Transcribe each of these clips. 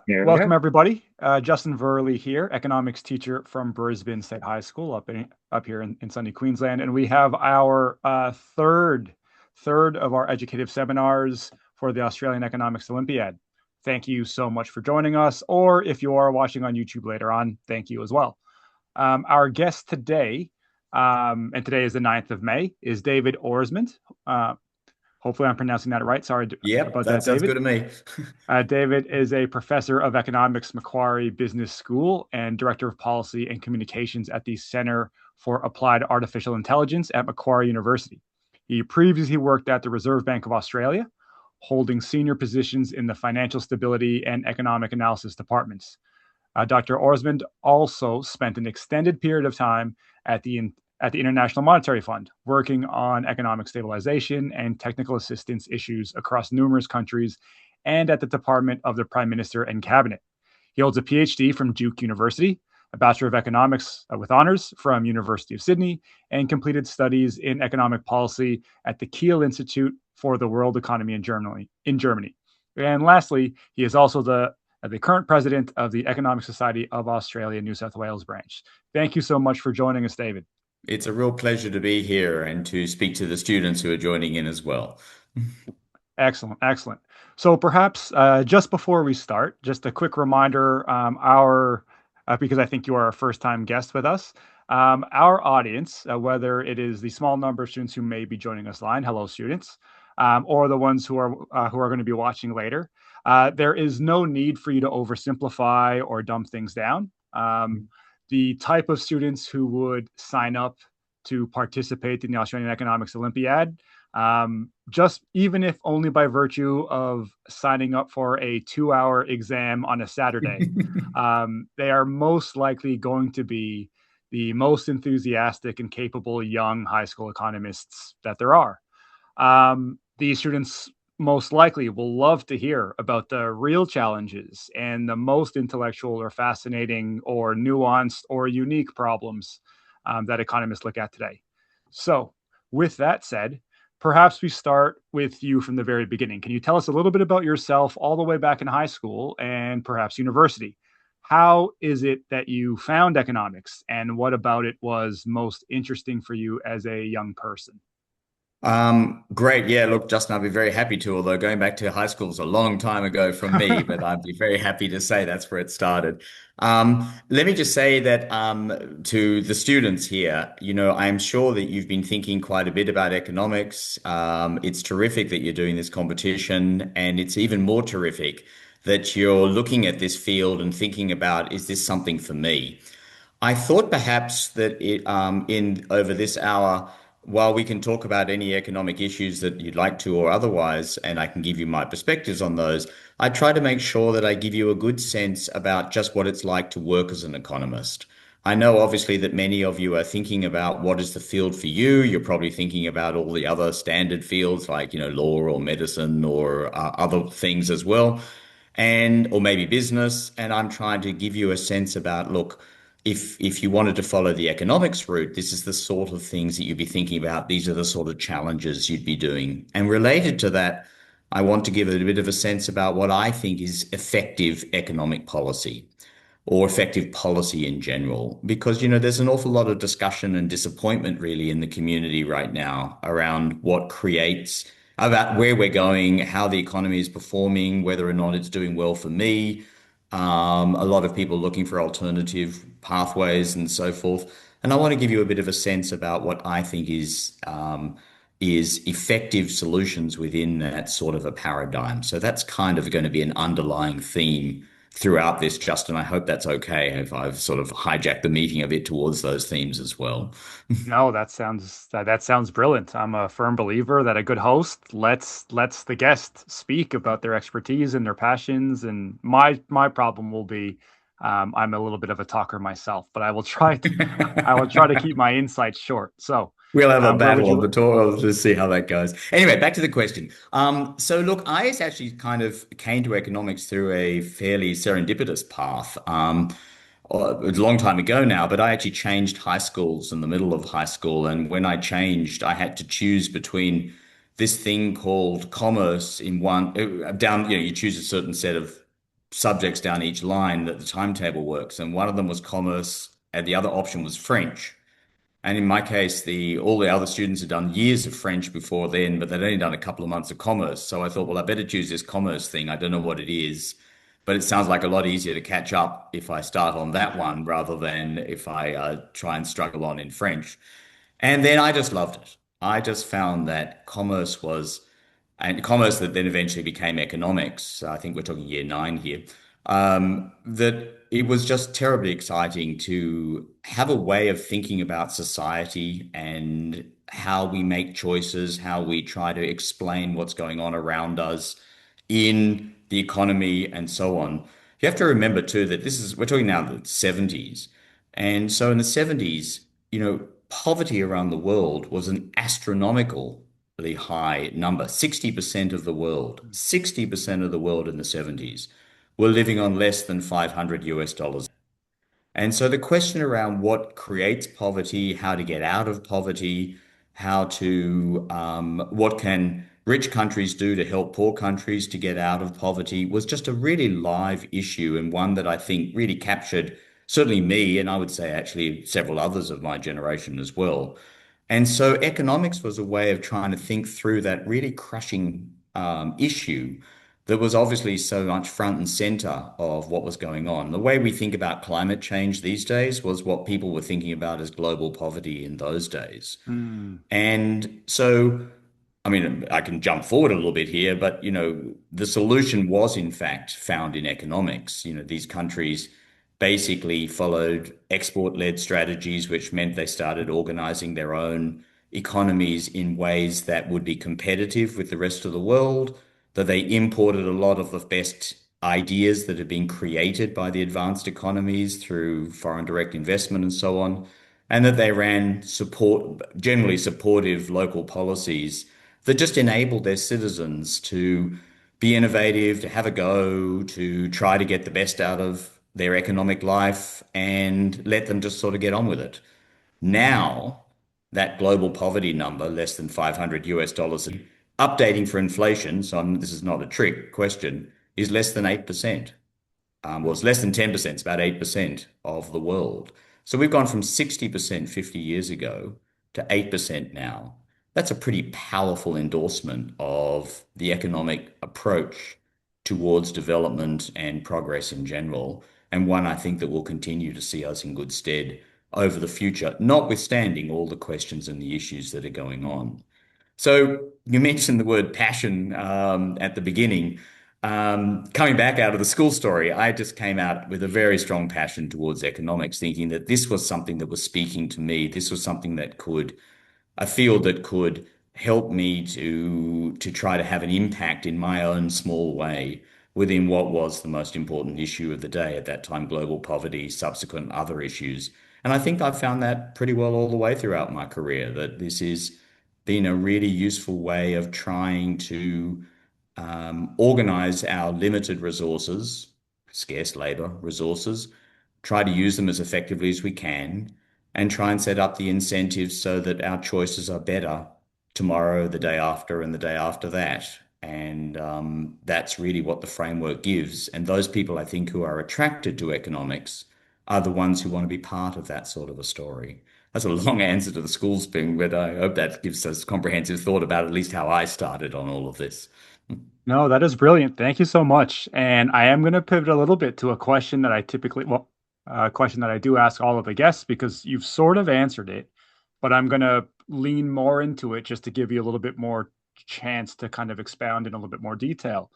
There we Welcome, go. everybody. Justin Virly here, economics teacher from Brisbane State High School up here in sunny Queensland, and we have our third of our educative seminars for the Australian Economics Olympiad. Thank you so much for joining us, or if you are watching on YouTube later on, thank you as well. Our guest today, and today is the 9th of May, is David Orsmond. Uh, Hopefully, I'm pronouncing that right. Sorry Yep, about that that, sounds good David. to me. David is a professor of economics, Macquarie Business School, and director of policy and communications at the Center for Applied Artificial Intelligence at Macquarie University. He previously worked at the Reserve Bank of Australia, holding senior positions in the financial stability and economic analysis departments. Dr. Orsmond also spent an extended period of time at the International Monetary Fund, working on economic stabilization and technical assistance issues across numerous countries, and at the Department of the Prime Minister and Cabinet. He holds a PhD from Duke University, a Bachelor of Economics with honors from University of Sydney, and completed studies in economic policy at the Kiel Institute for the World Economy in Germany. And lastly, he is also the current president of the Economic Society of Australia New South Wales branch. Thank you so much for joining us, David. It's a real pleasure to be here and to speak to the students who are joining in as well. Excellent, excellent. So perhaps just before we start, just a quick reminder, our because I think you are our first time guest with us. Our audience, whether it is the small number of students who may be joining us live, hello students, or the ones who are going to be watching later, there is no need for you to oversimplify or dumb things down. The type of students who would sign up to participate in the Australian Economics Olympiad, just even if only by virtue of signing up for a 2-hour exam on a Saturday, they are most likely going to be the most enthusiastic and capable young high school economists that there are. These students most likely will love to hear about the real challenges and the most intellectual or fascinating or nuanced or unique problems that economists look at today. So, with that said, perhaps we start with you from the very beginning. Can you tell us a little bit about yourself all the way back in high school and perhaps university? How is it that you found economics, and what about it was most interesting for you as a young person? Great. Yeah, look, Justin, I'd be very happy to, although going back to high school is a long time ago from me, but I'd be very happy to say that's where it started. Let me just say that to the students here, I'm sure that you've been thinking quite a bit about economics. It's terrific that you're doing this competition, and it's even more terrific that you're looking at this field and thinking about, is this something for me? I thought perhaps that in over this hour, while we can talk about any economic issues that you'd like to or otherwise, and I can give you my perspectives on those, I try to make sure that I give you a good sense about just what it's like to work as an economist. I know obviously that many of you are thinking about what is the field for you. You're probably thinking about all the other standard fields like, law or medicine or other things as well, and or maybe business. And I'm trying to give you a sense about, look, if you wanted to follow the economics route, this is the sort of things that you'd be thinking about. These are the sort of challenges you'd be doing. And related to that, I want to give a bit of a sense about what I think is effective economic policy or effective policy in general. Because, there's an awful lot of discussion and disappointment really in the community right now around what creates about where we're going, how the economy is performing, whether or not it's doing well for me. A lot of people looking for alternative pathways and so forth. And I want to give you a bit of a sense about what I think is effective solutions within that sort of a paradigm. So that's kind of going to be an underlying theme throughout this, Justin. I hope that's okay if I've sort of hijacked the meeting a bit towards those themes as well. No, that sounds brilliant. I'm a firm believer that a good host lets the guest speak about their expertise and their passions. And my problem will be, I'm a little bit of a talker myself, but I will try to keep my insights short. So, We'll have a where would battle of the you? talk. We'll just see how that goes. Anyway, back to the question. So look, I actually kind of came to economics through a fairly serendipitous path. It's a long time ago now, but I actually changed high schools in the middle of high school. And when I changed, I had to choose between this thing called commerce in one down, you choose a certain set of subjects down each line that the timetable works. And one of them was commerce, and the other option was French. And in my case, the all the other students had done years of French before then, but they'd only done a couple of months of commerce. So I thought, well, I better choose this commerce thing. I don't know what it is, but it sounds like a lot easier to catch up if I start on that one rather than if I try and struggle on in French. And then I just loved it. I just found that commerce was, and commerce that then eventually became economics. I think we're talking year nine here. That it was just terribly exciting to have a way of thinking about society and how we make choices, how we try to explain what's going on around us in the economy and so on. You have to remember too that we're talking now the 70s. And so in the 70s, poverty around the world was an astronomically high number. 60% of the world, 60% of the world in the 70s were living on less than 500 US dollars. And so the question around what creates poverty, how to get out of poverty, what can rich countries do to help poor countries to get out of poverty was just a really live issue, and one that I think really captured certainly me, and I would say actually several others of my generation as well. And so economics was a way of trying to think through that really crushing issue that was obviously so much front and center of what was going on. The way we think about climate change these days was what people were thinking about as global poverty in those days. Mm. And so, I mean, I can jump forward a little bit here, but the solution was in fact found in economics. These countries basically followed export-led strategies, which meant they started organizing their own economies in ways that would be competitive with the rest of the world, that they imported a lot of the best ideas that had been created by the advanced economies through foreign direct investment and so on, and that they ran generally supportive local policies that just enabled their citizens to be innovative, to have a go, to try to get the best out of their economic life and let them just sort of get on with it. Now, that global poverty number, less than 500 US dollars, updating for inflation, so this is not a trick question, is less than 8%. Well, it's less than 10%, it's about 8% of the world. So we've gone from 60% 50 years ago to 8% now. That's a pretty powerful endorsement of the economic approach towards development and progress in general, and one I think that will continue to see us in good stead over the future, notwithstanding all the questions and the issues that are going on. So you mentioned the word passion at the beginning. Coming back out of the school story, I just came out with a very strong passion towards economics, thinking that this was something that was speaking to me. This was something a field that could help me to try to have an impact in my own small way within what was the most important issue of the day at that time, global poverty, subsequent other issues. And I think I found that pretty well all the way throughout my career, that this has been a really useful way of trying to organize our limited resources, scarce labor resources, try to use them as effectively as we can, and try and set up the incentives so that our choices are better tomorrow, the day after, and the day after that. And that's really what the framework gives. And those people, I think, who are attracted to economics are the ones who want to be part of that sort of a story. That's a long answer to the schools thing, but I hope that gives us comprehensive thought about at least how I started on all of this. No, that is brilliant. Thank you so much. And I am going to pivot a little bit to a question that I typically, well, a question that I do ask all of the guests because you've sort of answered it, but I'm going to lean more into it just to give you a little bit more chance to kind of expound in a little bit more detail.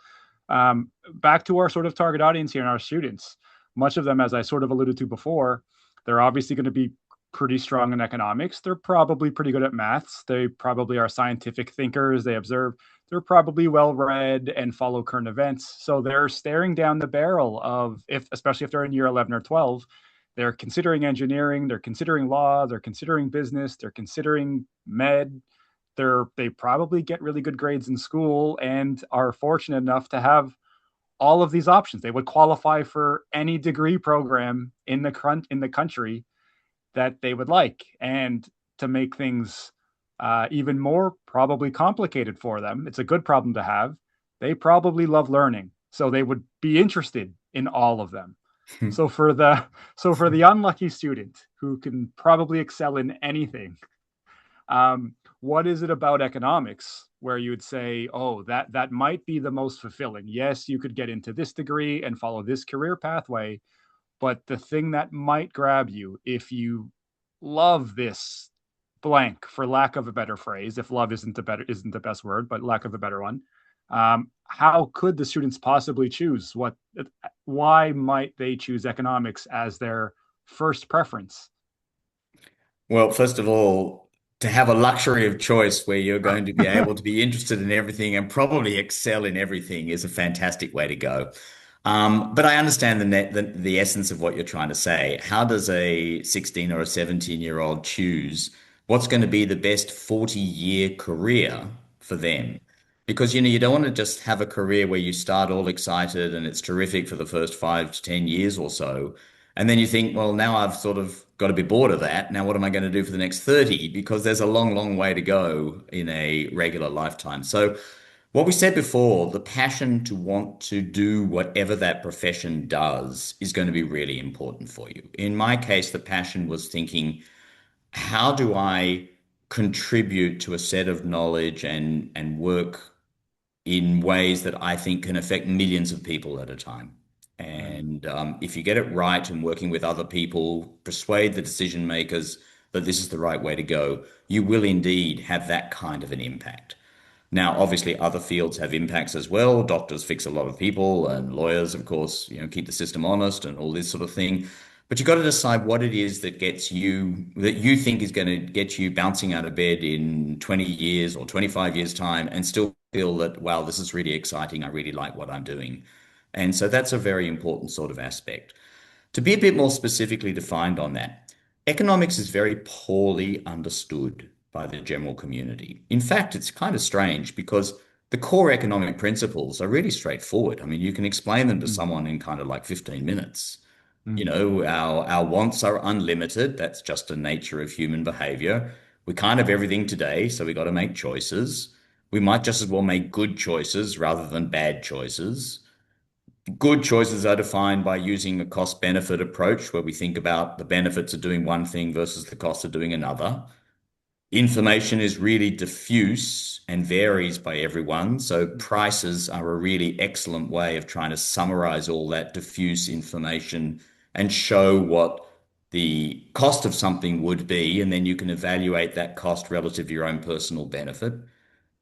Back to our sort of target audience here and our students, much of them, as I sort of alluded to before, they're obviously going to be pretty strong in economics. They're probably pretty good at maths. They probably are scientific thinkers. They observe. They're probably well read and follow current events. So they're staring down the barrel of, especially if they're in year 11 or 12, they're considering engineering, they're considering law, they're considering business, they're considering med. They probably get really good grades in school and are fortunate enough to have all of these options. They would qualify for any degree program in the country that they would like. And to make things even more probably complicated for them, it's a good problem to have. They probably love learning. So they would be interested in all of them. So for the so for the unlucky student who can probably excel in anything, what is it about economics where you would say, oh, that might be the most fulfilling? Yes, you could get into this degree and follow this career pathway, but the thing that might grab you if you love this blank, for lack of a better phrase, if love isn't the best word, but lack of a better one, how could the students possibly choose what? Why might they choose economics as their first preference? Well, first of all, to have a luxury of choice where you're going to be able to be interested in everything and probably excel in everything is a fantastic way to go. But I understand the essence of what you're trying to say. How does a 16 or a 17-year-old choose what's going to be the best 40-year career for them? Because you don't want to just have a career where you start all excited and it's terrific for the first 5 to 10 years or so. And then you think, well, now I've sort of got a bit bored of that. Now, what am I going to do for the next 30? Because there's a long, long way to go in a regular lifetime. So, what we said before, the passion to want to do whatever that profession does is going to be really important for you. In my case, the passion was thinking, how do I contribute to a set of knowledge and work in ways that I think can affect millions of people at a time. Mm, And if you get it right and working with other people, persuade the decision makers that this is the right way to go, you will indeed have that kind of an impact. Now, obviously, other fields have impacts as well. Doctors fix a lot of people, and lawyers, of course, keep the system honest and all this sort of thing. But you've got to decide what it is that that you think is going to get you bouncing out of bed in 20 years or 25 years' time and still feel that, wow, this is really exciting. I really like what I'm doing. And so that's a very important sort of aspect. To be a bit more specifically defined on that, economics is very poorly understood by the general community. In fact, it's kind of strange because the core economic principles are really straightforward. I mean, you can explain them to mm, someone in kind of like 15 minutes. mm, Our wants are unlimited. That's just the nature of human behavior. We can't have everything today, so we got to make choices. We might just as well make good choices rather than bad choices. Good choices are defined by using a cost benefit approach where we think about the benefits of doing one thing versus the cost of doing another. Information is really diffuse and varies by everyone. So prices are a really excellent way of trying to summarize all that diffuse information and show what the cost of something would be. And then you can evaluate that cost relative to your own personal benefit.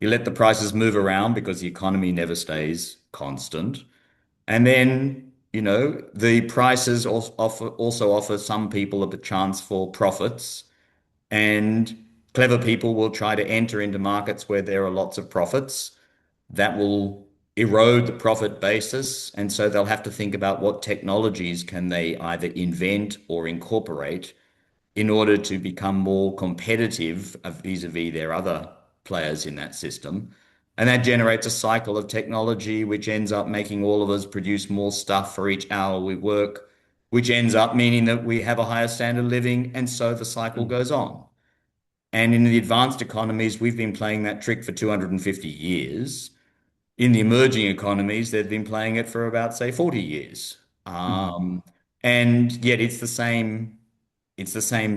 You let the prices move around because the economy never stays constant. And then, the prices also offer some people a chance for profits, and clever people will try to enter into markets where there are lots of profits. That will erode the profit basis, and so they'll have to think about what technologies can they either invent or incorporate in order to become more competitive vis-a-vis their other players in that system. And that generates a cycle of technology, which ends up making all of us produce more stuff for each hour we work, which ends up meaning that we have a higher standard of living. And so the cycle mm, goes on. And in the advanced economies, we've been playing that trick for 250 years. In the emerging economies, they've been playing it for about, say, 40 years. mm, Um, and yet it's the same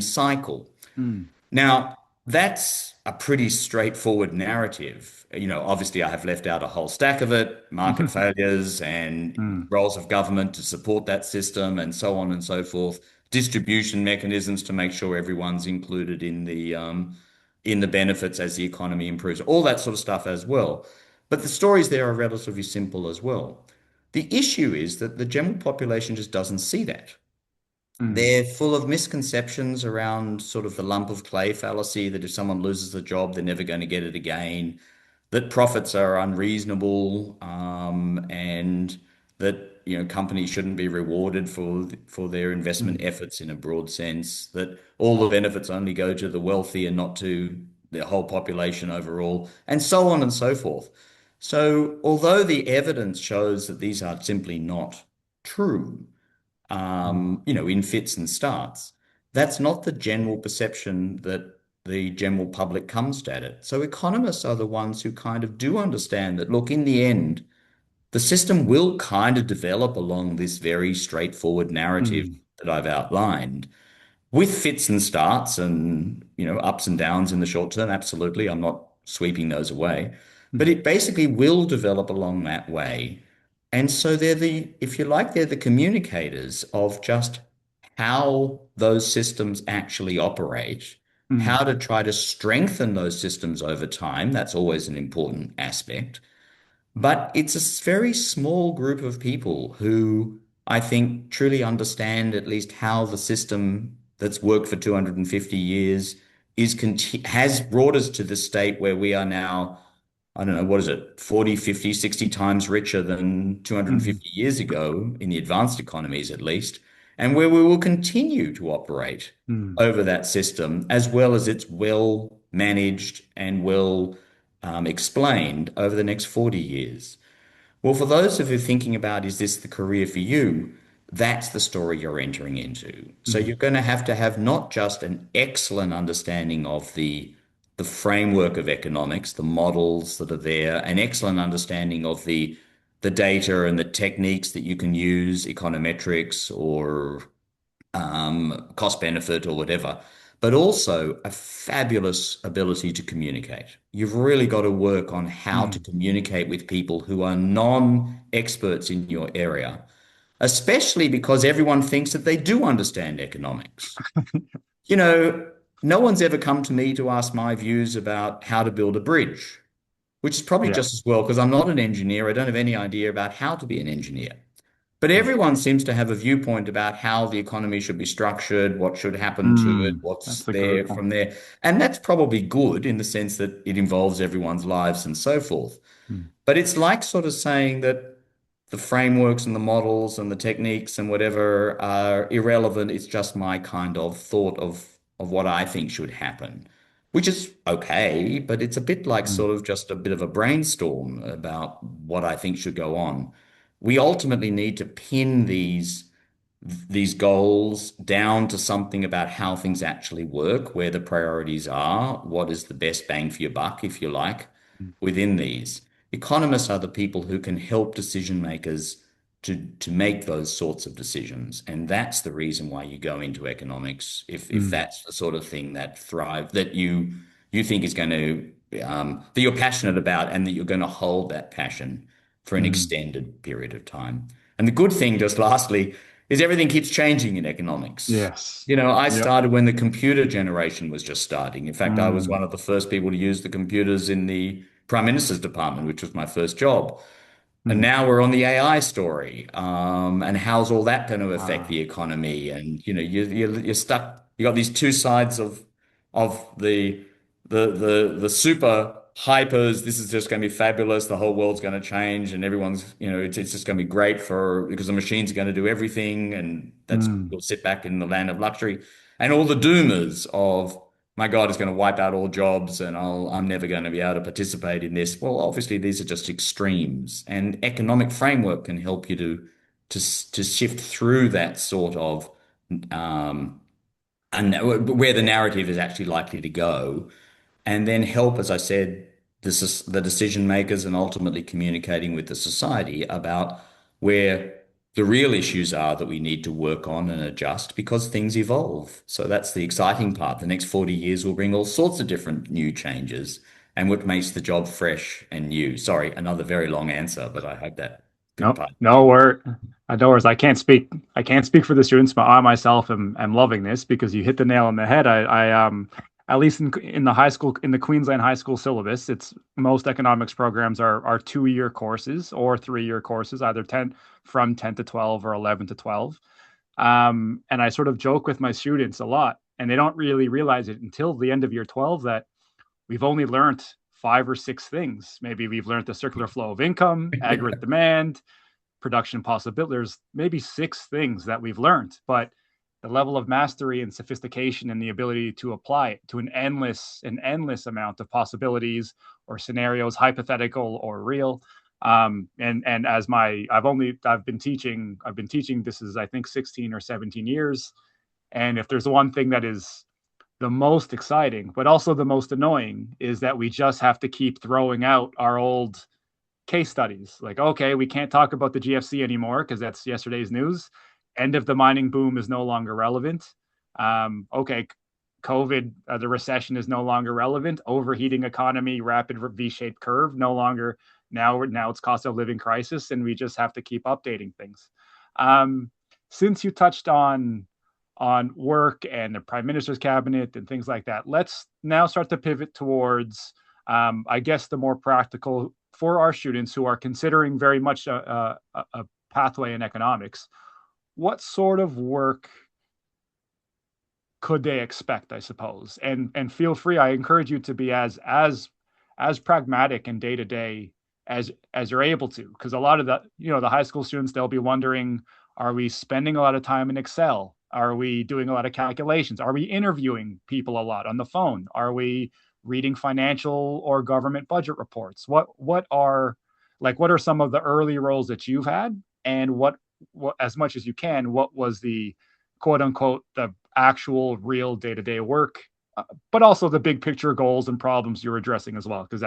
cycle. mm, Now, that's a pretty straightforward narrative. Obviously, I have left out a whole stack of it, market failures and mm, roles of government to support that system and so on and so forth, distribution mechanisms to make sure everyone's included in the benefits as the economy improves, all that sort of stuff as well. But the stories there are relatively simple as well. The issue is that the general population just doesn't see that. mm, They're full of misconceptions around sort of the lump of clay fallacy that if someone loses the job, they're never going to get it again, that profits are unreasonable, and that companies shouldn't be rewarded for their investment mm, efforts in a broad sense, that all the benefits only go to the wealthy and not to the whole population overall, and so on and so forth. So, although the evidence shows that these are simply not true, mm, in fits and starts. That's not the general perception that the general public comes at it. So economists are the ones who kind of do understand that, look, in the end, the system will kind of develop along this very straightforward narrative Mm, that I've outlined, with fits and starts and, ups and downs in the short term. Absolutely. I'm not sweeping those away, but mm, it basically will develop along that way. And so if you like, they're the communicators of just how those systems actually operate, mm, how to try to strengthen those systems over time. That's always an important aspect. But it's a very small group of people who I think truly understand at least how the system that's worked for 250 years has brought us to the state where we are now, I don't know, what is it, 40, 50, 60 times richer than mm, 250 years ago in the advanced economies at least, and where we will continue to operate mm, over that system as well as it's well managed and well explained over the next 40 years. Well, for those of you thinking about, is this the career for you? That's the story you're entering into. So mm, you're going to have not just an excellent understanding of the framework of economics, the models that are there, an excellent understanding of the data and the techniques that you can use, econometrics or cost benefit or whatever, but also a fabulous ability to communicate. You've really got to work on how to mm. communicate with people who are non-experts in your area, especially because everyone thinks that they do understand economics. You know, no one's ever come to me to ask my views about how to build a bridge, which is probably Yeah. just as well because I'm not an engineer. I don't have any idea about how to be an engineer. But Mm, everyone seems to have a viewpoint about how the economy should be structured, what should happen to it, what's that's a good there point. from there. And that's probably good in the sense that it involves everyone's lives and so forth. Mm, But it's like sort of saying that the frameworks and the models and the techniques and whatever are irrelevant. It's just my kind of thought of what I think should happen, which is okay, but it's a bit like mm, sort of just a bit of a brainstorm about what I think should go on. We ultimately need to pin these goals down to something about how things actually work, where the priorities are, what is the best bang for your buck, if you like, mm, within these. Economists are the people who can help decision makers to make those sorts of decisions. And that's the reason why you go into economics, if mm, that's the sort of thing that you think is going to that you're passionate about and that you're going to hold that passion for an mm. extended period of time. And the good thing, just lastly, is everything keeps changing in economics. Yes. I Yep. started when the computer generation was just starting. In fact, I was Mm, one of the first people to use the computers in the Prime Minister's department, which was my first job. And mm. now we're on the AI story. And how's all that going to affect Ah, the economy? And you're stuck. You got these two sides of the super hypers. This is just going to be fabulous. The whole world's going to change, and everyone's it's just going to be great for because the machines are going to do everything, and that's mm, we'll sit back in the land of luxury. And all the doomers of my God, it's going to wipe out all jobs and I'm never going to be able to participate in this. Well, obviously, these are just extremes, and economic framework can help you to shift through that sort of um, and where the narrative is actually likely to go, and then help, as I said, the decision makers and ultimately communicating with the society about where the real issues are that we need to work on and adjust because things evolve. So that's the exciting part. The next 40 years will bring all sorts of different new changes and what makes the job fresh and new. Sorry, another very long answer, but I hope that good no, part. no, we're no worries. I can't speak. I can't speak for the students, but I myself am loving this because you hit the nail on the head. At least in the high school in the Queensland high school syllabus, it's most economics programs are 2 year courses or 3 year courses, either 10 from 10 to 12 or 11 to 12. And I sort of joke with my students a lot, and they don't really realize it until the end of year 12 that we've only learned 5 or 6 things. Maybe we've learned the circular flow of income, aggregate demand, production possibility. There's maybe 6 things that we've learned, but the level of mastery and sophistication and the ability to apply it to an endless amount of possibilities or scenarios, hypothetical or real. And as my I've been teaching this is I think 16 or 17 years. And if there's one thing that is the most exciting, but also the most annoying, is that we just have to keep throwing out our old case studies. Like, okay, we can't talk about the GFC anymore because that's yesterday's news. End of the mining boom is no longer relevant. Okay, COVID, the recession is no longer relevant. Overheating economy, rapid V-shaped curve, no longer. Now it's cost of living crisis, and we just have to keep updating things. Um, since you touched on work and the prime minister's cabinet and things like that, let's now start to pivot towards, I guess, the more practical for our students who are considering very much a pathway in economics. What sort of work could they expect, I suppose? And feel free, I encourage you to be as pragmatic and day to day as you're able to, because a lot of the high school students, they'll be wondering, are we spending a lot of time in Excel? Are we doing a lot of calculations? Are we interviewing people a lot on the phone? Are we reading financial or government budget reports? What are some of the early roles that you've had, and what as much as you can, what was the quote unquote the actual real day-to-day work, but also the big picture goals and problems you're addressing as well, because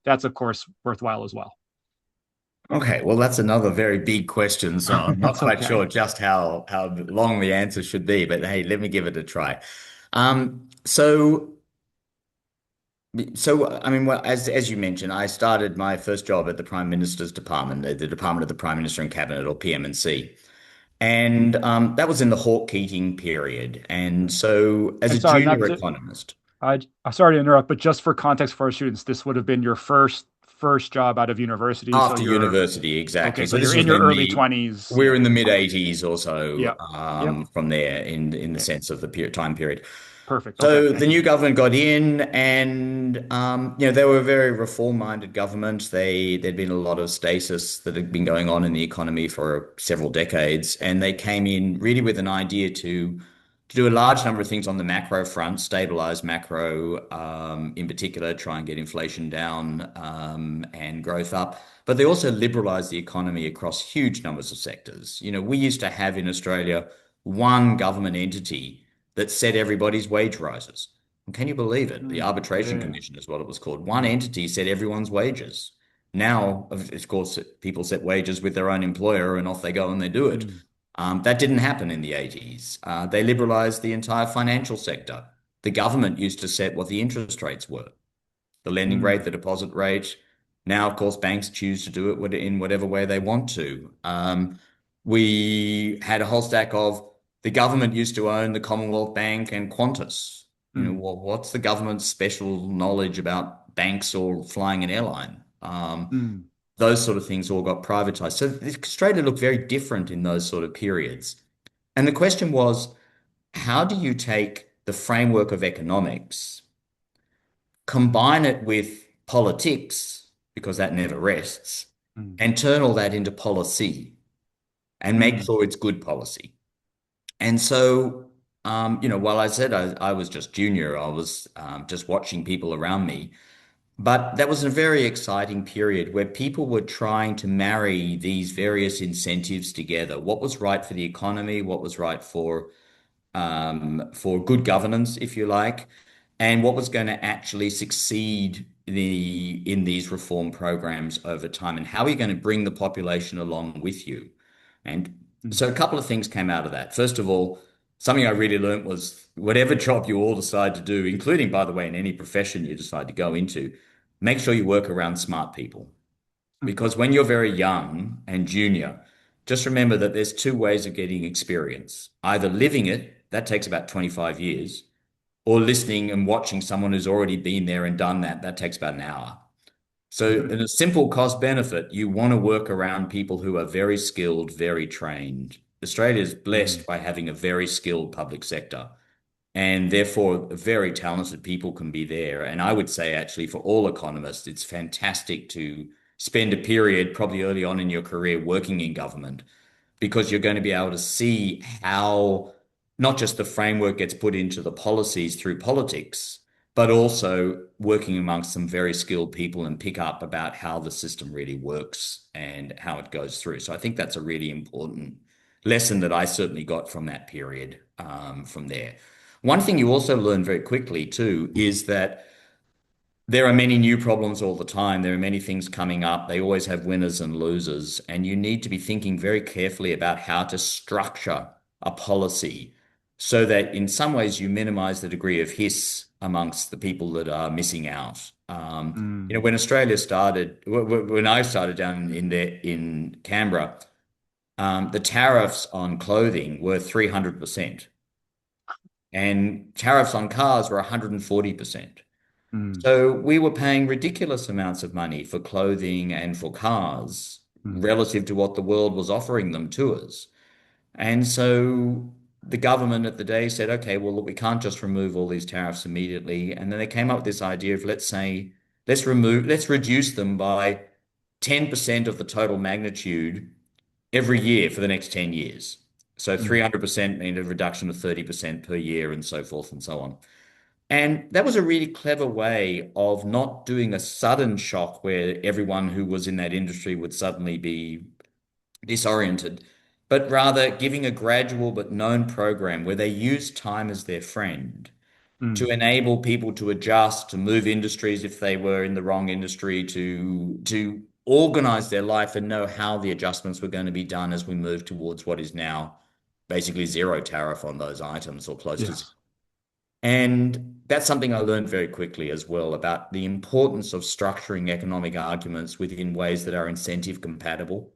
that's of course worthwhile as well. Okay, well, that's another very big question, so I'm not That's quite okay. sure just how long the answer should be, but hey, let me give it a try. Um, so I mean, well, as you mentioned, I started my first job at the Prime Minister's Department, the Department of the Prime Minister and Cabinet, or PM&C, and that was in the Hawke Keating period. And so, as a And sorry, junior not to, economist, I'm sorry to interrupt, but just for context for our students, this would have been your first job out of university, so after you're university, exactly. okay. So So this you're was in your when early the 20s. we're Yeah. in the mid 80s or so Yep. Yep. from there in the Yeah. sense of the time period. Perfect. Okay. So the Thank new you. government got in, and they were a very reform-minded government. There'd been a lot of stasis that had been going on in the economy for several decades, and they came in really with an idea to do a large number of things on the macro front, stabilize macro, in particular, try and get inflation down, and growth up. But they also liberalized the economy across huge numbers of sectors. We used to have in Australia one government entity that set everybody's wage rises. And can you believe it? The Arbitration Yeah. Commission is what it was called. One entity set everyone's wages. Now, of course, people set wages with their own employer and off they go and they do it. Mm, That didn't happen in the 80s. They liberalized the entire financial sector. The government used to set what the interest rates were, the lending rate, mm, the deposit rate. Now, of course, banks choose to do it in whatever way they want to. We had a whole stack of the government used to own the Commonwealth Bank and Qantas. mm, What's the government's special knowledge about banks or flying an airline? mm, Those sort of things all got privatized. So Australia looked very different in those sort of periods. And the question was, how do you take the framework of economics, combine it with politics, because that never rests, mm, and turn all that into policy and make mm, sure it's good policy? And so, while I said I was just junior, I was just watching people around me. But that was a very exciting period where people were trying to marry these various incentives together. What was right for the economy, what was right for good governance, if you like, and what was going to actually succeed in these reform programs over time, and how are you going to bring the population along with you? And mm, so a couple of things came out of that. First of all, something I really learned was whatever job you all decide to do, including, by the way, in any profession you decide to go into, make sure you work around smart people. mm, Because when you're very young and junior, just remember that there's two ways of getting experience. Either living it, that takes about 25 years, or listening and watching someone who's already been there and done that, that takes about an hour. So, in a simple cost benefit, you want to work around people who are very skilled, very trained. Australia is mm, blessed by having a very skilled public sector, and therefore very talented people can be there. And I would say, actually, for all economists, it's fantastic to spend a period, probably early on in your career, working in government, because you're going to be able to see how not just the framework gets put into the policies through politics, but also working amongst some very skilled people and pick up about how the system really works and how it goes through. So I think that's a really important lesson that I certainly got from that period, from there. One thing you also learn very quickly too is that There are many new problems all the time. There are many things coming up. They always have winners and losers. And you need to be thinking very carefully about how to structure a policy so that in some ways you minimize the degree of hiss amongst the people that are missing out. Mm, When Australia started, when I started down in Canberra, the tariffs on clothing were 300%, and tariffs on cars were 140%. mm, So we were paying ridiculous amounts of money for clothing and for cars mm, relative to what the world was offering them to us. And so the government at the day said, okay, well, look, we can't just remove all these tariffs immediately. And then they came up with this idea of, let's reduce them by 10% of the total magnitude every year for the next 10 years. So mm, 300% means a reduction of 30% per year and so forth and so on. And that was a really clever way of not doing a sudden shock where everyone who was in that industry would suddenly be disoriented, but rather giving a gradual but known program where they use time as their friend to mm, enable people to adjust, to move industries if they were in the wrong industry, to organize their life and know how the adjustments were going to be done as we move towards what is now basically zero tariff on those items or close to zero. yes. And that's something I learned very quickly as well about the importance of structuring economic arguments within ways that are incentive compatible,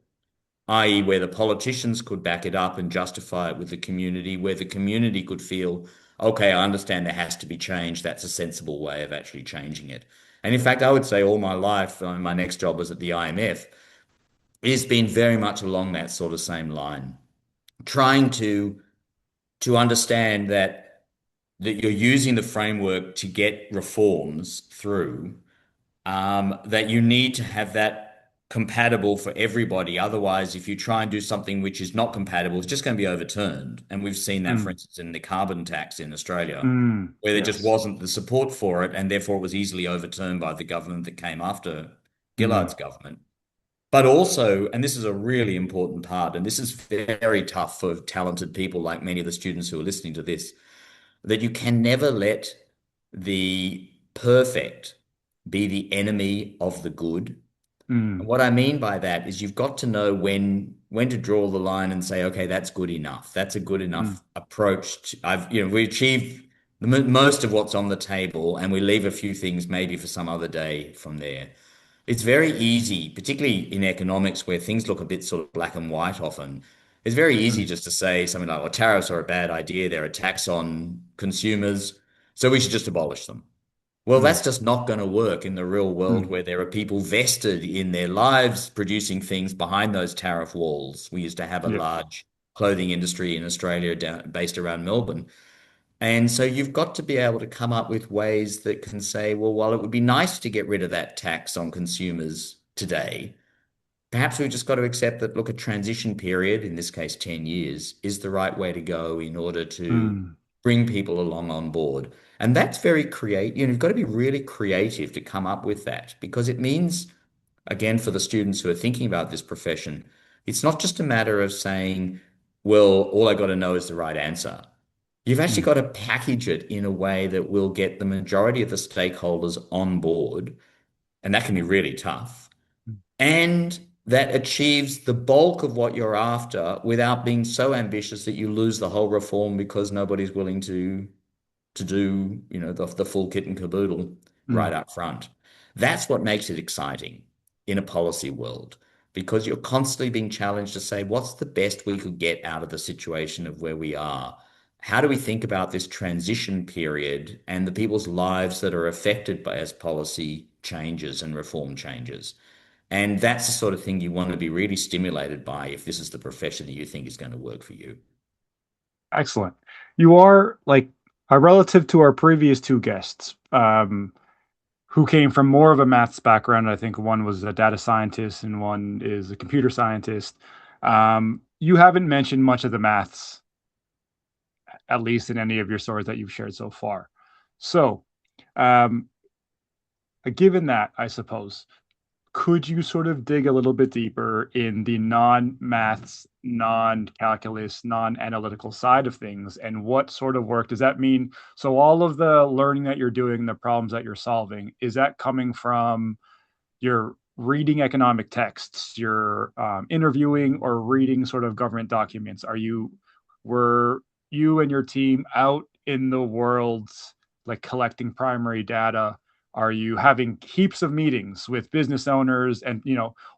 i.e., where the politicians could back it up and justify it with the community, where the community could feel, okay, I understand there has to be change. That's a sensible way of actually changing it. And in fact, I would say all my life, my next job was at the IMF, it's been very much along that sort of same line, trying to understand that you're using the framework to get reforms through, that you need to have that compatible for everybody. Otherwise, if you try and do something which is not compatible, it's just going to be overturned. And we've seen that, for Mm, instance, in the carbon tax in Australia, where there just yes. wasn't the support for it, and therefore it was easily overturned by the government that came after Gillard's Mm, government. But also, and this is a really important part, and this is very tough for talented people like many of the students who are listening to this, that you can never let the perfect be the enemy of the good. And mm, what I mean by that is you've got to know when to draw the line and say, okay, that's good enough. That's a good mm, enough approach. We achieve most of what's on the table, and we leave a few things maybe for some other day from there. It's very easy, particularly in economics where things look a bit sort of black and white often. It's very easy mm, just to say something like, well, tariffs are a bad idea. They're a tax on consumers, so we should just abolish them. Well, mm, that's just not going to work in the real world mm, where there are people vested in their lives producing things behind those tariff walls. We used to have a yes. large clothing industry in Australia based around Melbourne. And so you've got to be able to come up with ways that can say, well, while it would be nice to get rid of that tax on consumers today, perhaps we've just got to accept that, look, a transition period, in this case, 10 years, is the right way to go in order to Mm, bring people along on board. And that's very creative. You've got to be really creative to come up with that because it means, again, for the students who are thinking about this profession, it's not just a matter of saying, well, all I got to know is the right answer. You've actually mm, got to package it in a way that will get the majority of the stakeholders on board. And that can be really tough mm, and that achieves the bulk of what you're after without being so ambitious that you lose the whole reform because nobody's willing to do, the full kit and caboodle right mm, up front. That's what makes it exciting in a policy world because you're constantly being challenged to say, what's the best we could get out of the situation of where we are? How do we think about this transition period and the people's lives that are affected by as policy changes and reform changes? And that's the sort of thing you want to be really stimulated by if this is the profession that you think is going to work for you. excellent. You are like relative to our previous two guests, who came from more of a maths background. I think one was a data scientist and one is a computer scientist. You haven't mentioned much of the maths, at least in any of your stories that you've shared so far. So, um, given that, I suppose, could you sort of dig a little bit deeper in the non-maths, non-calculus, non-analytical side of things, and what sort of work does that mean? So all of the learning that you're doing, the problems that you're solving, is that coming from you're reading economic texts, you're interviewing or reading sort of government documents? Were you and your team out in the world, like collecting primary data? Are you having heaps of meetings with business owners? And,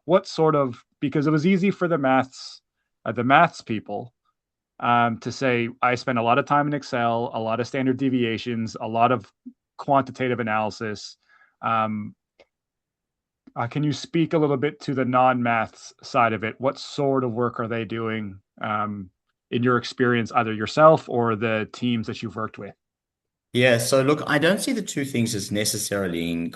what sort of, because it was easy for the maths people to say, I spent a lot of time in Excel, a lot of standard deviations, a lot of quantitative analysis. Um, can you speak a little bit to the non-maths side of it? What sort of work are they doing in your experience, either yourself or the teams that you've worked with? Yeah, so look, I don't see the two things as necessarily in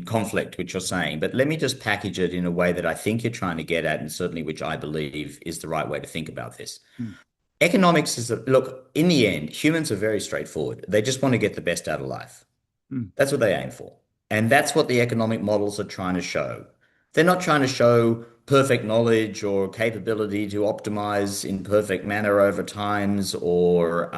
conflict, which you're saying, but let me just package it in a way that I think you're trying to get at, and certainly which I believe is the right way to think about this. Mm, Economics is look, in the end, humans are very straightforward. They just want to get the best out of life. mm, That's what they aim for. And that's what the economic models are trying to show. They're not trying to show perfect knowledge or capability to optimize in perfect manner over times or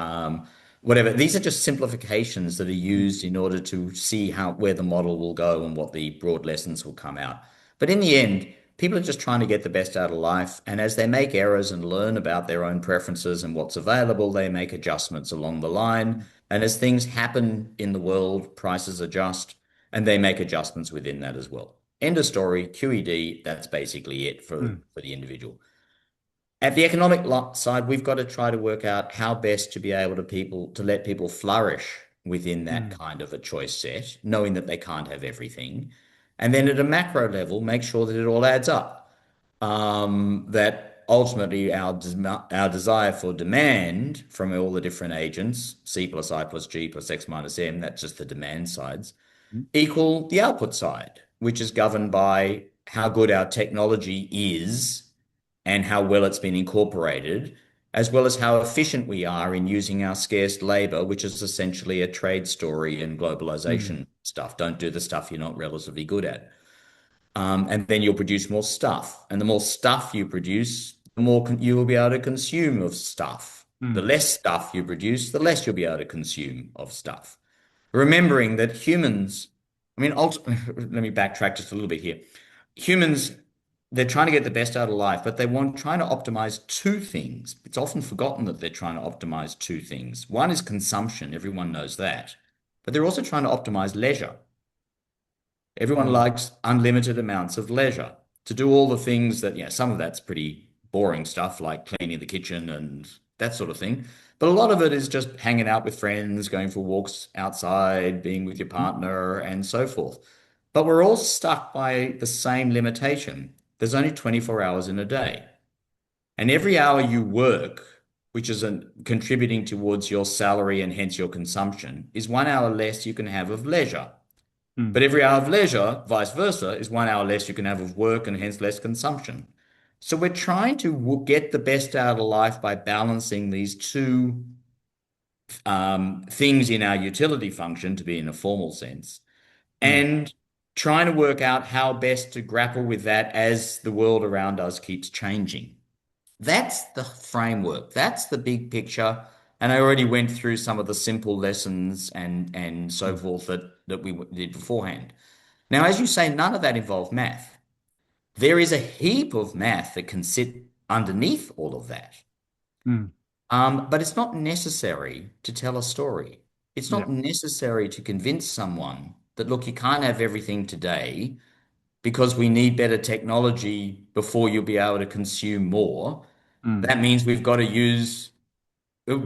whatever. These are just simplifications that are mm, used in order to see how where the model will go and what the broad lessons will come out. But in the end, people are just trying to get the best out of life. And as they make errors and learn about their own preferences and what's available, they make adjustments along the line. mm, And as things happen in the world, prices adjust and they make adjustments within that as well. End of story, QED, that's basically it mm, for the individual. At the economic side, we've got to try to work out how best to be able to let people flourish within that mm, kind of a choice set, knowing that they can't have everything. And then at a macro level, make sure that it all adds up. That ultimately our desire for demand from all the different agents, C plus I plus G plus X minus M, that's just the demand sides, mm, equal the output side, which is governed by how good our technology is and how well it's been incorporated, as well as how efficient we are in using our scarce labor, which is essentially a trade story and mm, globalization stuff. Don't do the stuff you're not relatively good at. And then you'll produce more stuff. And the more stuff you produce, the more you will be able to consume of stuff. The mm, less stuff you produce, the less you'll be able to consume of stuff. Remembering that humans, I mean, let me backtrack just a little bit here. Humans, they're trying to get the best out of life, but trying to optimize two things. It's often forgotten that they're trying to optimize two things. One is consumption, everyone knows that, but they're also trying to optimize leisure. Everyone mm, likes unlimited amounts of leisure to do all the things that, some of that's pretty boring stuff like cleaning the kitchen and that sort of thing. But a lot of it is just hanging out with friends, going for walks outside, being with your mm, partner, and so forth. But we're all stuck by the same limitation. There's only 24 hours in a day. And every hour you work, which is contributing towards your salary and hence your consumption, is 1 hour less you can have of leisure. mm, But every hour of leisure, vice versa, is 1 hour less you can have of work and hence less consumption. So we're trying to get the best out of life by balancing these two things in our utility function, to be in a formal sense, mm, and trying to work out how best to grapple with that as the world around us keeps changing. That's the framework. That's the big picture. And I already went through some of the simple lessons and so mm, forth that we did beforehand. Now, as you say, none of that involved math. There is a heap of math that can sit underneath all of that. mm. But it's not necessary to tell a story. It's Yeah. not necessary to convince someone that, look, you can't have everything today because we need better technology before you'll be able to consume more. Mm, That means we've got to use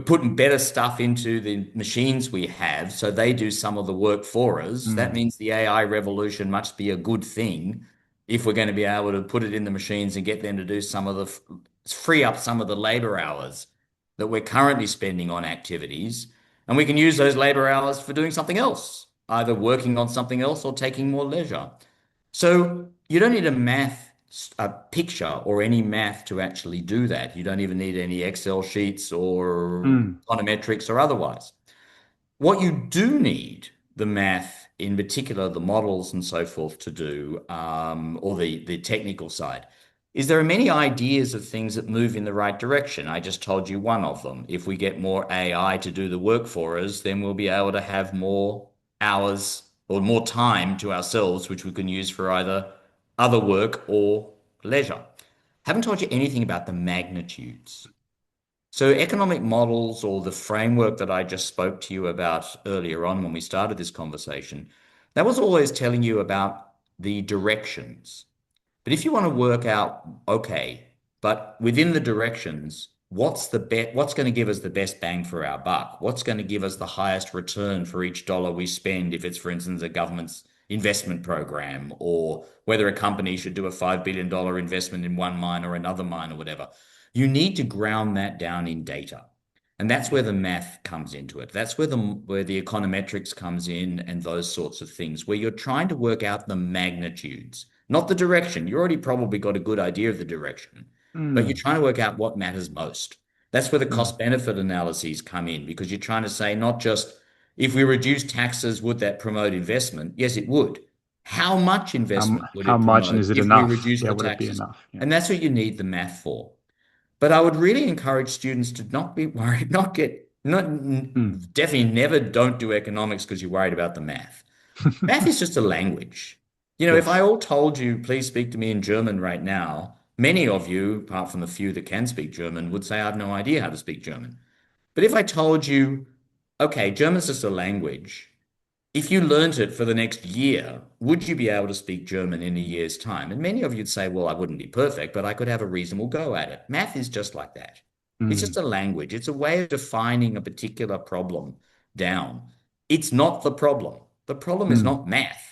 putting better stuff into the machines we have so they do some of the work for us. That mm, means the AI revolution must be a good thing if we're going to be able to put it in the machines and get them to do some of free up some of the labor hours that we're currently spending on activities. And we can use those labor hours for doing something else, either working on something else or taking more leisure. So you don't need a picture or any math to actually do that. You don't even need any Excel sheets or mm, econometrics or otherwise. What you do need the math, in particular the models and so forth, to do, or the technical side, is there are many ideas of things that move in the right direction. I just told you one of them. If we get more AI to do the work for us, then we'll be able to have more hours or more time to ourselves, which we can use for either other work or leisure. Haven't told you anything about the magnitudes. So, economic models or the framework that I just spoke to you about earlier on when we started this conversation, that was always telling you about the directions. But if you want to work out, okay, but within the directions, what's going to give us the best bang for our buck? What's going to give us the highest return for each dollar we spend if it's, for instance, a government's investment program, or whether a company should do a $5 billion investment in one mine or another mine or whatever. You need to ground that down in data. And that's where the math comes into it. That's where the econometrics comes in and those sorts of things, where you're trying to work out the magnitudes, not the direction. You already probably got a good idea of the direction, but you're Mm, trying to work out what matters most. That's where the mm. cost benefit analyses come in, because you're trying to say not just if we reduce taxes, would that promote investment? Yes, it would. How much investment would How it much and promote is it if we enough? reduce Yeah, the would it be taxes? enough? Yeah. And that's what you need the math for. But I would really encourage students to not be worried, not get, not Mm. definitely never don't do economics because you're worried about the math. Math is just a language. If I Yes. all told you, please speak to me in German right now, many of you, apart from the few that can speak German, would say, I have no idea how to speak German. But if I told you, okay, German's just a language, if you learnt it for the next year, would you be able to speak German in a year's time? And many of you'd say, well, I wouldn't be perfect, but I could have a reasonable go at it. Math is just like that. It's just Mm, a language. It's a way of defining a particular problem down. It's not the problem. The problem is mm, not math.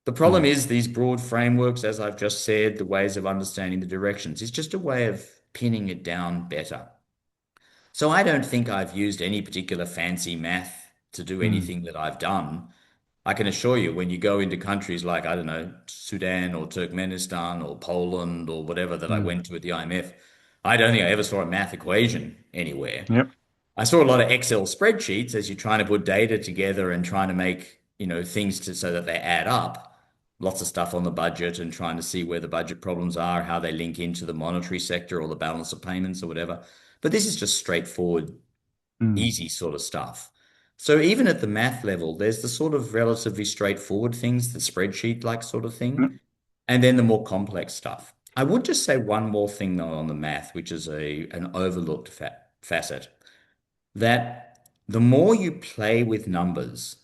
The problem mm, is these broad frameworks, as I've just said, the ways of understanding the directions. It's just a way of pinning it down better. So I don't think I've used any particular fancy math to do mm, anything that I've done. I can assure you, when you go into countries like, I don't know, Sudan or Turkmenistan or Poland or whatever that I mm. went to at the IMF, I don't think I ever saw a math equation anywhere. Yep. I saw a lot of Excel spreadsheets as you're trying to put data together and trying to make, things so that they add up. Lots of stuff on the budget and trying to see where the budget problems are, how they link into the monetary sector or the balance of payments or whatever. But this is just straightforward, Mm, easy sort of stuff. So even at the math level, there's the sort of relatively straightforward things, the spreadsheet like sort of yep. thing, and then the more complex stuff. I would just say one more thing though on the math, which is an overlooked facet, that the more you play with numbers,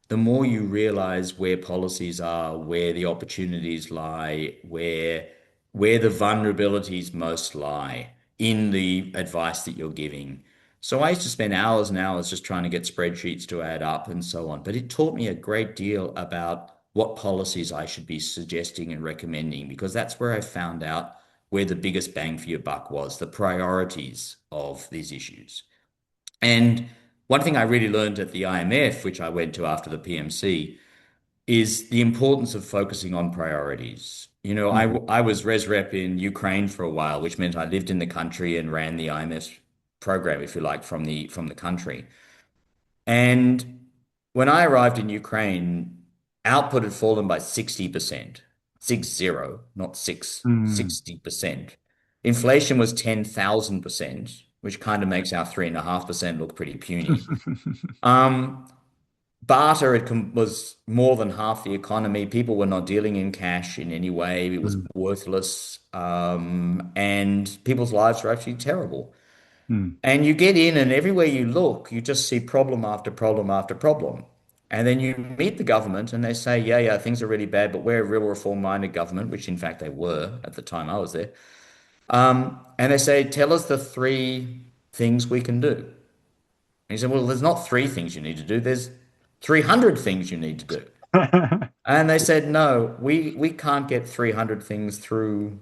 the more you realize where policies are, where the opportunities lie, where the vulnerabilities most lie in the advice that you're giving. So I used to spend hours and hours just trying to get spreadsheets to add up and so on. But it taught me a great deal about what policies I should be suggesting and recommending, because that's where I found out where the biggest bang for your buck was, the priorities of these issues. And one thing I really learned at the IMF, which I went to after the PMC, is the importance of focusing on priorities. Mm, I was res rep in Ukraine for a while, which meant I lived in the country and ran the IMF program, if you like, from the country. And when I arrived in Ukraine, output had fallen by 60%, 60, not six, mm. 60%. Inflation was 10,000%, which kind of makes our 3.5% look pretty puny. Um, Barter was more than half the economy. People were not dealing in cash in any way. It was Mm, worthless. And people's lives were actually terrible. mm. And you get in, and everywhere you look, you just see problem after problem after problem. And then you meet the government, and they say, yeah, yeah, things are really bad, but we're a real reform-minded government, which in fact they were at the time I was there. And they say, tell us the three things we can do. And he said, well, there's not three things you need to do. There's 300 things you need to do. And they said, no, we can't get 300 things through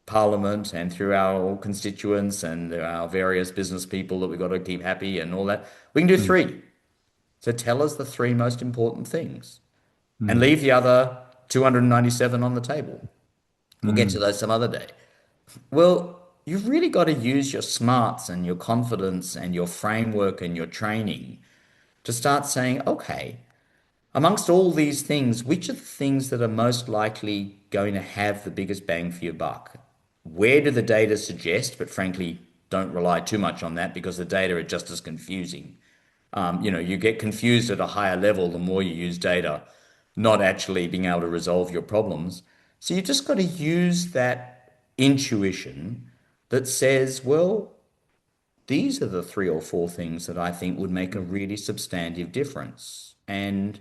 Parliament and through our constituents and our various business people that we've got to keep happy and all that. We can do Mm, three. So tell us the three most important things and mm, leave the other 297 on the table. We'll get to mm, those some other day. Well, you've really got to use your smarts and your confidence and your framework and your training to start saying, okay, Amongst all these things, which are the things that are most likely going to have the biggest bang for your buck? Where do the data suggest, but frankly, don't rely too much on that because the data are just as confusing. You get confused at a higher level the more you use data, not actually being able to resolve your problems. So you just got to use that intuition that says, well, these are the three or four things that I think would make a Mm, really substantive difference. And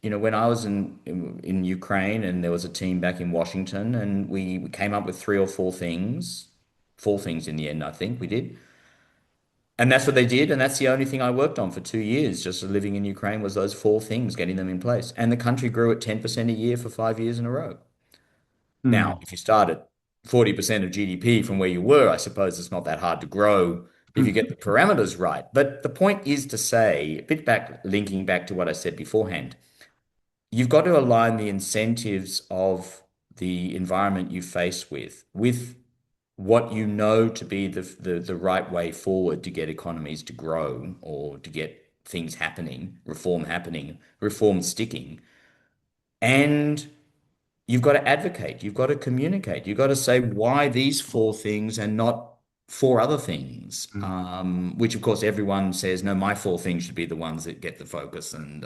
when I was in Ukraine and there was a team back in Washington, and we came up with three or four things in the end, I think we did. And that's what they did, and that's the only thing I worked on for 2 years, just living in Ukraine, was those four things, getting them in place. And the country grew at 10% a year for 5 years in a row. Now, mm, if you start at 40% of GDP from where you were, I suppose it's not that hard to grow if you mm, get the parameters right. But the point is to say, a bit back, linking back to what I said beforehand, you've got to align the incentives of the environment you face with what you know to be the right way forward to get economies to grow or to get things happening, reform sticking. And you've got to advocate, you've got to communicate, you've got to say why these four things and not four other things, mm, which of course everyone says, no, my four things should be the ones that get the focus. And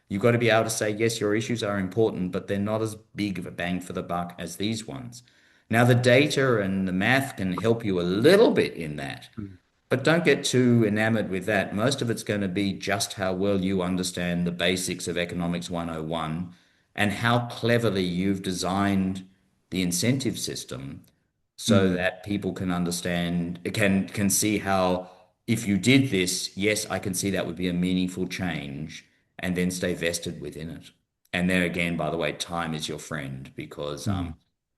you've got to be able to say, yes, your issues are important, but they're not as big of a bang for the buck as these ones. Now, the data and the math can help you a little bit in that. mm, But don't get too enamored with that. Most of it's going to be just how well you understand the basics of Economics 101 and how cleverly you've designed the incentive system so mm, that people can understand, can see how if you did this, yes, I can see that would be a meaningful change and then stay vested within it. And there again, by the way, time is your friend because mm,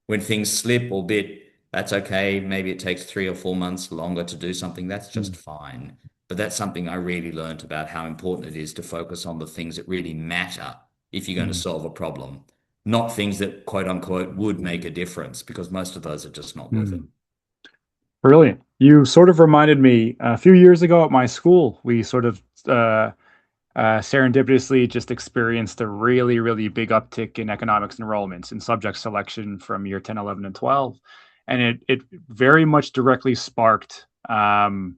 when things slip or bit, that's okay. Maybe it takes 3 or 4 months longer to do something. That's just mm, fine. But that's something I really learned about how important it is to focus on the things that really matter if you're going to mm, solve a problem, not things that quote unquote would make a difference, because most of those are just not worth it. mm. Brilliant. You sort of reminded me a few years ago at my school, we sort of serendipitously just experienced a really, really big uptick in economics enrollments and subject selection from year 10, 11, and 12. And it very much directly sparked a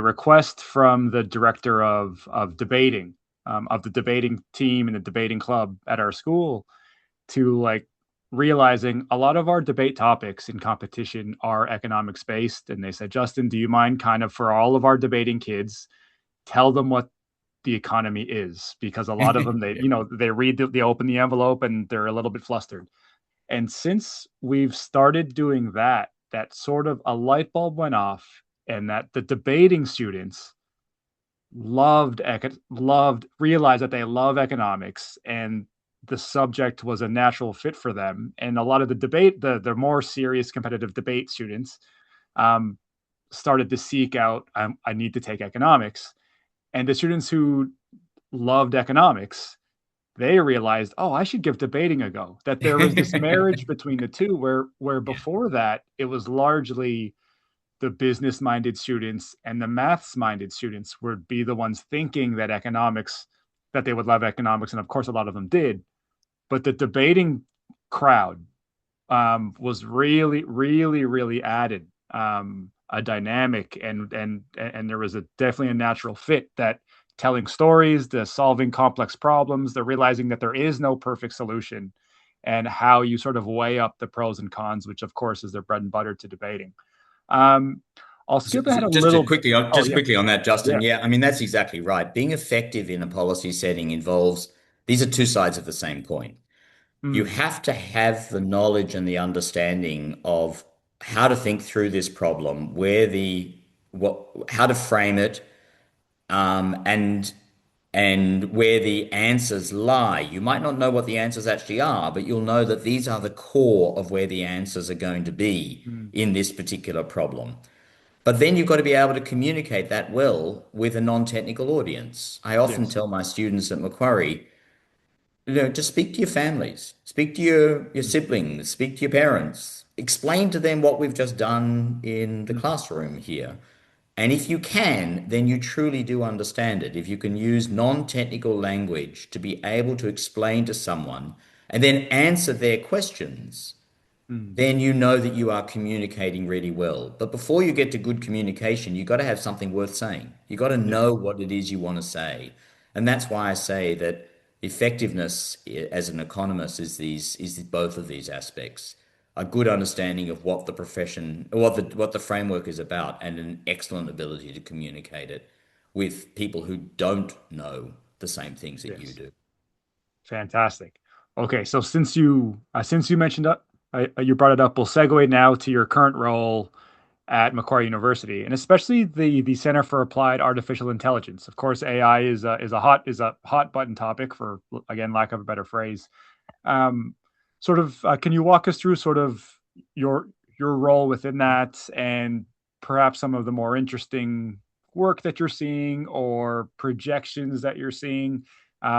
request from the director of debating, of the debating team and the debating club at our school, to like realizing a lot of our debate topics in competition are economics based. And they said, Justin, do you mind kind of for all of our debating kids, tell them what the economy is? Because a lot of them, they, Yeah. they read, they open the envelope and they're a little bit flustered. And since we've started doing that, that sort of a light bulb went off, and that the debating students loved realized that they love economics, and the subject was a natural fit for them. And a lot of the debate, the more serious competitive debate students, um, started to seek out, I need to take economics. And the students who loved economics, they realized, oh, I should give debating a go. That there was this marriage between the two, where Yeah. before that it was largely the business minded students and the maths minded students would be the ones thinking that economics, that they would love economics, and of course a lot of them did. But the debating crowd was really, really, really added a dynamic, and there was a definitely a natural fit, that telling stories, the solving complex problems, the realizing that there is no perfect solution, and how you sort of weigh up the pros and cons, which of course is their bread and butter to debating. Um, I'll skip ahead a Just to little. quickly, Oh just yeah, quickly on that, Justin. yeah. Yeah, I mean that's exactly right. Being effective in a policy setting involves these are two sides of the same coin. You Mm, have to have the knowledge and the understanding of how to think through this problem, how to frame it, and where the answers lie. You might not know what the answers actually are, but you'll know that these are the core of where the answers are going to be mm, in this particular problem. But then you've got to be able to communicate that well with a non-technical audience. I often yes. tell my students at Macquarie, just speak to your families, speak to your Mm, siblings, speak to your parents, explain to them what we've just done in the mm, classroom here. And if you can, then you truly do understand it. If you can use non-technical language to be able to explain to someone and then answer their questions, Mm. then you know that you are communicating really well. But before you get to good communication, you got to have something worth saying. You got to Yeah. know what it is you want to say. And that's why I say that effectiveness as an economist is both of these aspects. A good understanding of what the profession, what the framework is about, and an excellent ability to communicate it with people who don't know the same things that you Yes. do. Fantastic. Okay, so since you mentioned you brought it up, we'll segue now to your current role at Macquarie University, and especially the Center for Applied Artificial Intelligence. Of course, AI is a hot button topic for, again, lack of a better phrase. Um, can you walk us through sort of your your role within that, and perhaps some of the more interesting work that you're seeing or projections that you're seeing,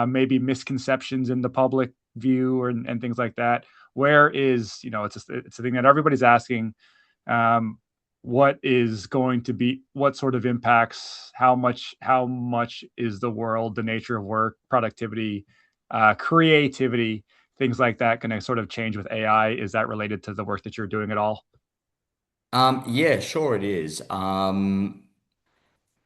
maybe misconceptions in the public view and things like that? Where is, it's a thing that everybody's asking. Um, what sort of impacts, how much is the world, the nature of work, productivity, creativity, things like that going to sort of change with AI? Is that related to the work that you're doing at all? Yeah, sure it is.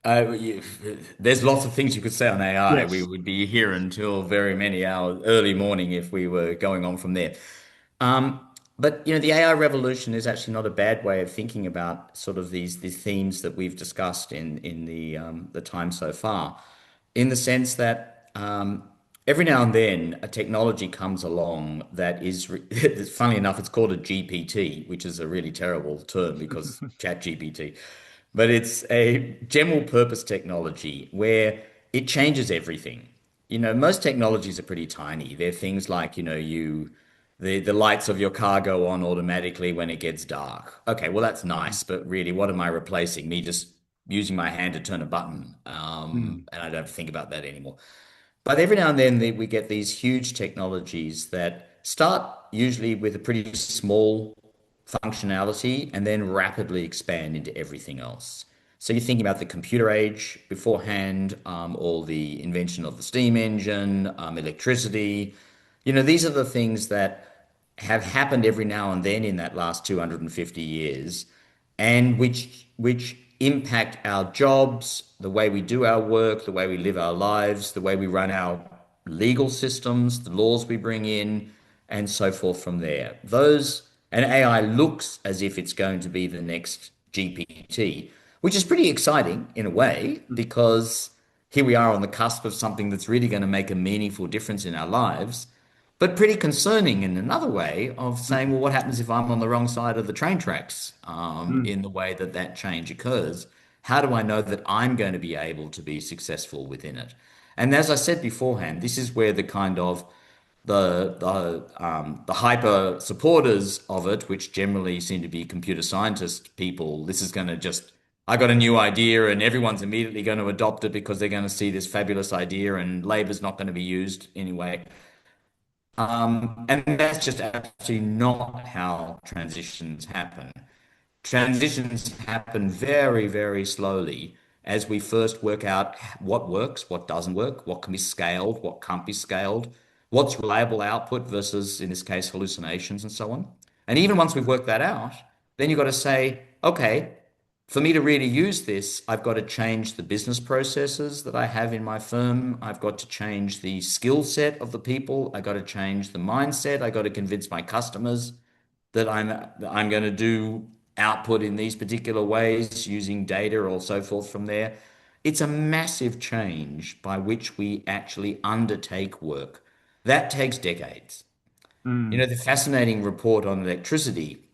There's lots of things you could say on AI. We Yes. would be here until very many hours, early morning if we were going on from there. Um, but the AI revolution is actually not a bad way of thinking about sort of these themes that we've discussed in the time so far, in the sense that every now and then a technology comes along that funnily enough, it's called a GPT, which is a really terrible term because chat GPT, but it's a general purpose technology where it changes everything. Most technologies are pretty tiny. They're things like, the lights of your car go on automatically when it gets dark. Okay, well that's nice, but really, what am I replacing? Me just using my hand to turn a button, Mm, and I don't think about that anymore. But every now and then we get these huge technologies that start usually with a pretty small functionality and then rapidly expand into everything else. So you're thinking about the computer age beforehand, or the invention of the steam engine, electricity. These are the things that have happened every now and then in that last 250 years, and which impact our jobs, the way we do our work, the way we live our lives, the way we run our legal systems, the laws we bring in, and so forth from there. And AI looks as if it's going to be the next GPT, which is pretty exciting in a way mm, because here we are on the cusp of something that's really going to make a meaningful difference in our lives, but pretty concerning in another way of saying, mhm, well, what happens if I'm on the wrong side of the train tracks, mm, in the way that that change occurs? How do I know that I'm going to be able to be successful within it? And as I said beforehand, this is where the kind of the hyper supporters of it, which generally seem to be computer scientist people, this is going to just, I got a new idea and everyone's immediately going to adopt it because they're going to see this fabulous idea and labor's not going to be used anyway. And that's just absolutely not how transitions happen. Transitions happen very, very slowly as we first work out what works, what doesn't work, what can be scaled, what can't be scaled, what's reliable output versus, in this case, hallucinations and so on. And even once we've worked that out, then you've got to say, okay, for me to really use this, I've got to change the business processes that I have in my firm. I've got to change the skill set of the people. I got to change the mindset. I got to convince my customers that I'm going to do output in these particular ways using data or so forth from there. It's a massive change by which we actually undertake work. That takes decades. mm, The fascinating report on electricity,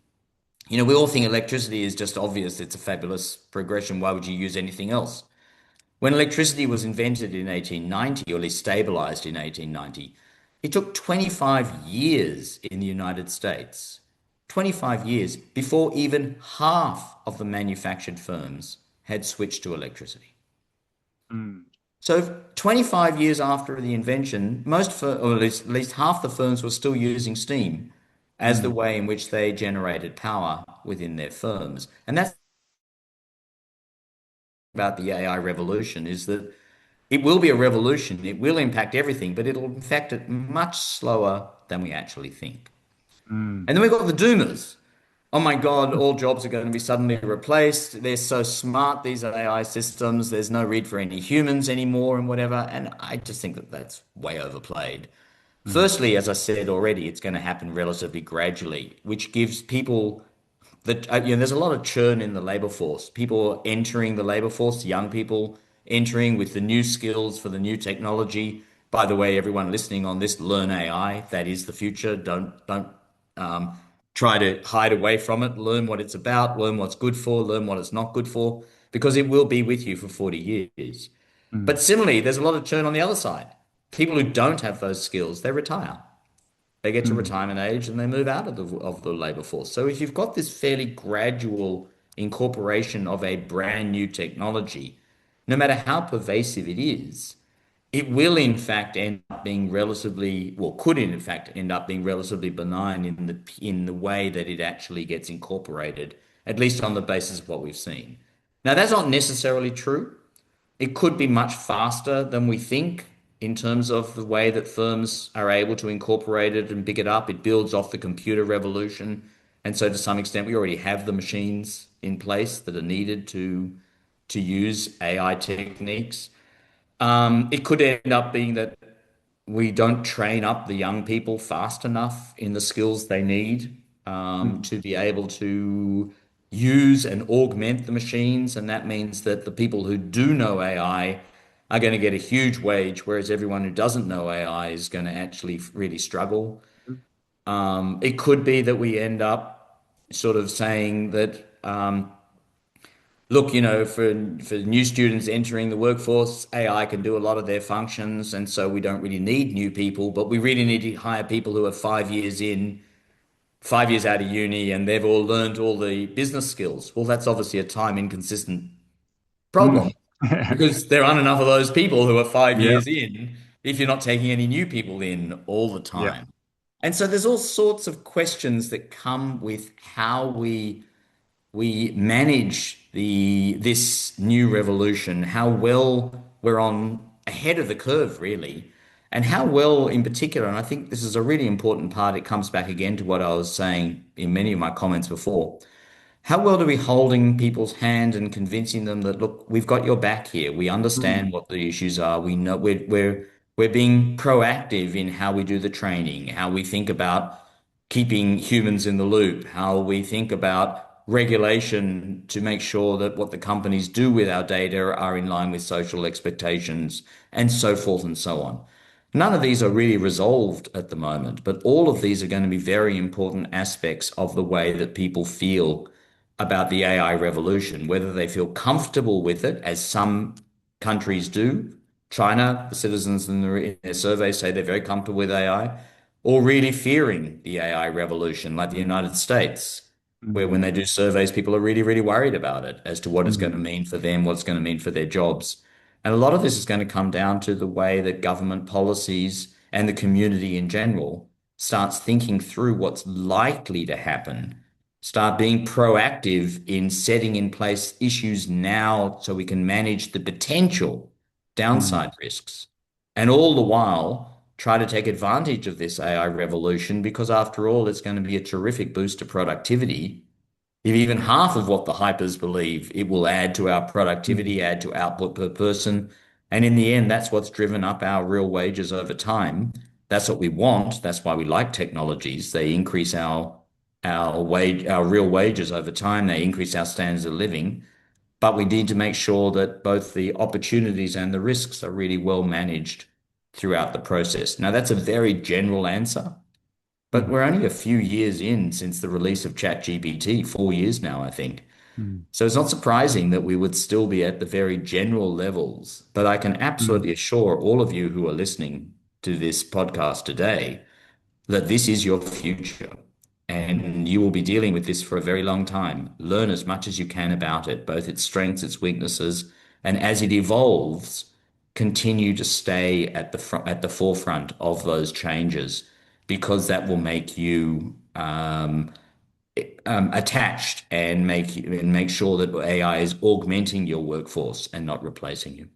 we all think electricity is just obvious. It's a fabulous progression. Why would you use anything else? When electricity was invented in 1890, or at least stabilized in 1890, it took 25 years in the United States, 25 years before even half of the manufactured firms had switched to electricity. mm, So 25 years after the invention, or at least half the firms were still using steam as the mm, way in which they generated power within their firms. And that's about the AI revolution is that it will be a revolution. It will impact everything, but it'll impact it much slower than we actually think. Mm. And then we've got the doomers. Oh my God, all jobs are going to be suddenly replaced. They're so smart, these AI systems. There's no need for any humans anymore and whatever. And I just think that that's way overplayed. Mm. Firstly, as I said already, it's going to happen relatively gradually, which gives people that, there's a lot of churn in the labor force. People entering the labor force, young people entering with the new skills for the new technology. By the way, everyone listening on this, learn AI. That is the future. Don't um, try to hide away from it. Learn what it's about. Learn what's good for. Learn what it's not good for, because it will be with you for 40 years. Mm. But similarly, there's a lot of churn on the other side. People who don't have those skills, they retire. They get to Mm. retirement age and they move out of the labor force. So if you've got this fairly gradual incorporation of a brand new technology, no matter how pervasive it is, it will in fact end up being relatively, well, could in fact end up being relatively benign in the way that it actually gets incorporated, at least on the basis of what we've seen. Now, that's not necessarily true. It could be much faster than we think in terms of the way that firms are able to incorporate it and pick it up. It builds off the computer revolution. And so to some extent, we already have the machines in place that are needed to use AI techniques. It could end up being that we don't train up the young people fast enough in the skills they need Mm. to be able to use and augment the machines. And that means that the people who do know AI are going to get a huge wage, whereas everyone who doesn't know AI is going to actually really struggle. It could be that we end up sort of saying that look, for new students entering the workforce, AI can do a lot of their functions, and so we don't really need new people, but we really need to hire people who are 5 years in, 5 years out of uni, and they've all learned all the business skills. Well, that's obviously a time inconsistent Mm. problem because there aren't enough of those people who are five Yep. years in if you're not taking any new people in all the Yep. time. And so there's all sorts of questions that come with how we manage this new revolution, how well we're on ahead of the curve, really, and how well in particular, and I think this is a really important part, it comes back again to what I was saying in many of my comments before. How well are we holding people's hand and convincing them that, look, we've got your back here. We Mm. understand what the issues are. We know we're being proactive in how we do the training, how we think about keeping humans in the loop, how we think about regulation to make sure that what the companies do with our data are in line with social expectations, and so forth and so on. None of these are really resolved at the moment, but all of these are going to be very important aspects of the way that people feel about the AI revolution, whether they feel comfortable with it, as some countries do. China, the citizens in their surveys say they're very comfortable with AI, or really fearing the AI revolution, like the United States, where Mm. when they do surveys, people are really, really worried about it as to what it's going to Mm. mean for them, what it's going to mean for their jobs. And a lot of this is going to come down to the way that government policies and the community in general starts thinking through what's likely to happen, start being proactive in setting in place issues now so we can manage the potential Mm. downside risks. And all the while, try to take advantage of this AI revolution because, after all, it's going to be a terrific boost to productivity. If even half of what the hypers believe, it will add to our Mm. productivity, add to output per person. And in the end, that's what's driven up our real wages over time. That's what we want. That's why we like technologies. They increase our real wages over time. They increase our standards of living. But we need to make sure that both the opportunities and the risks are really well managed throughout the process. Now, that's a very general answer, but Mm. we're only a few years in since the release of ChatGPT, 4 years now, I think. Mm. So it's not surprising that we would still be at the very general levels. But I can Mm. absolutely assure all of you who are listening to this podcast today that this is your future and you will be dealing with this for a very long time. Learn as much as you can about it, both its strengths, its weaknesses, and as it evolves, continue to stay at at the forefront of those changes because that will make you attached and make sure that AI is augmenting your workforce and not replacing you.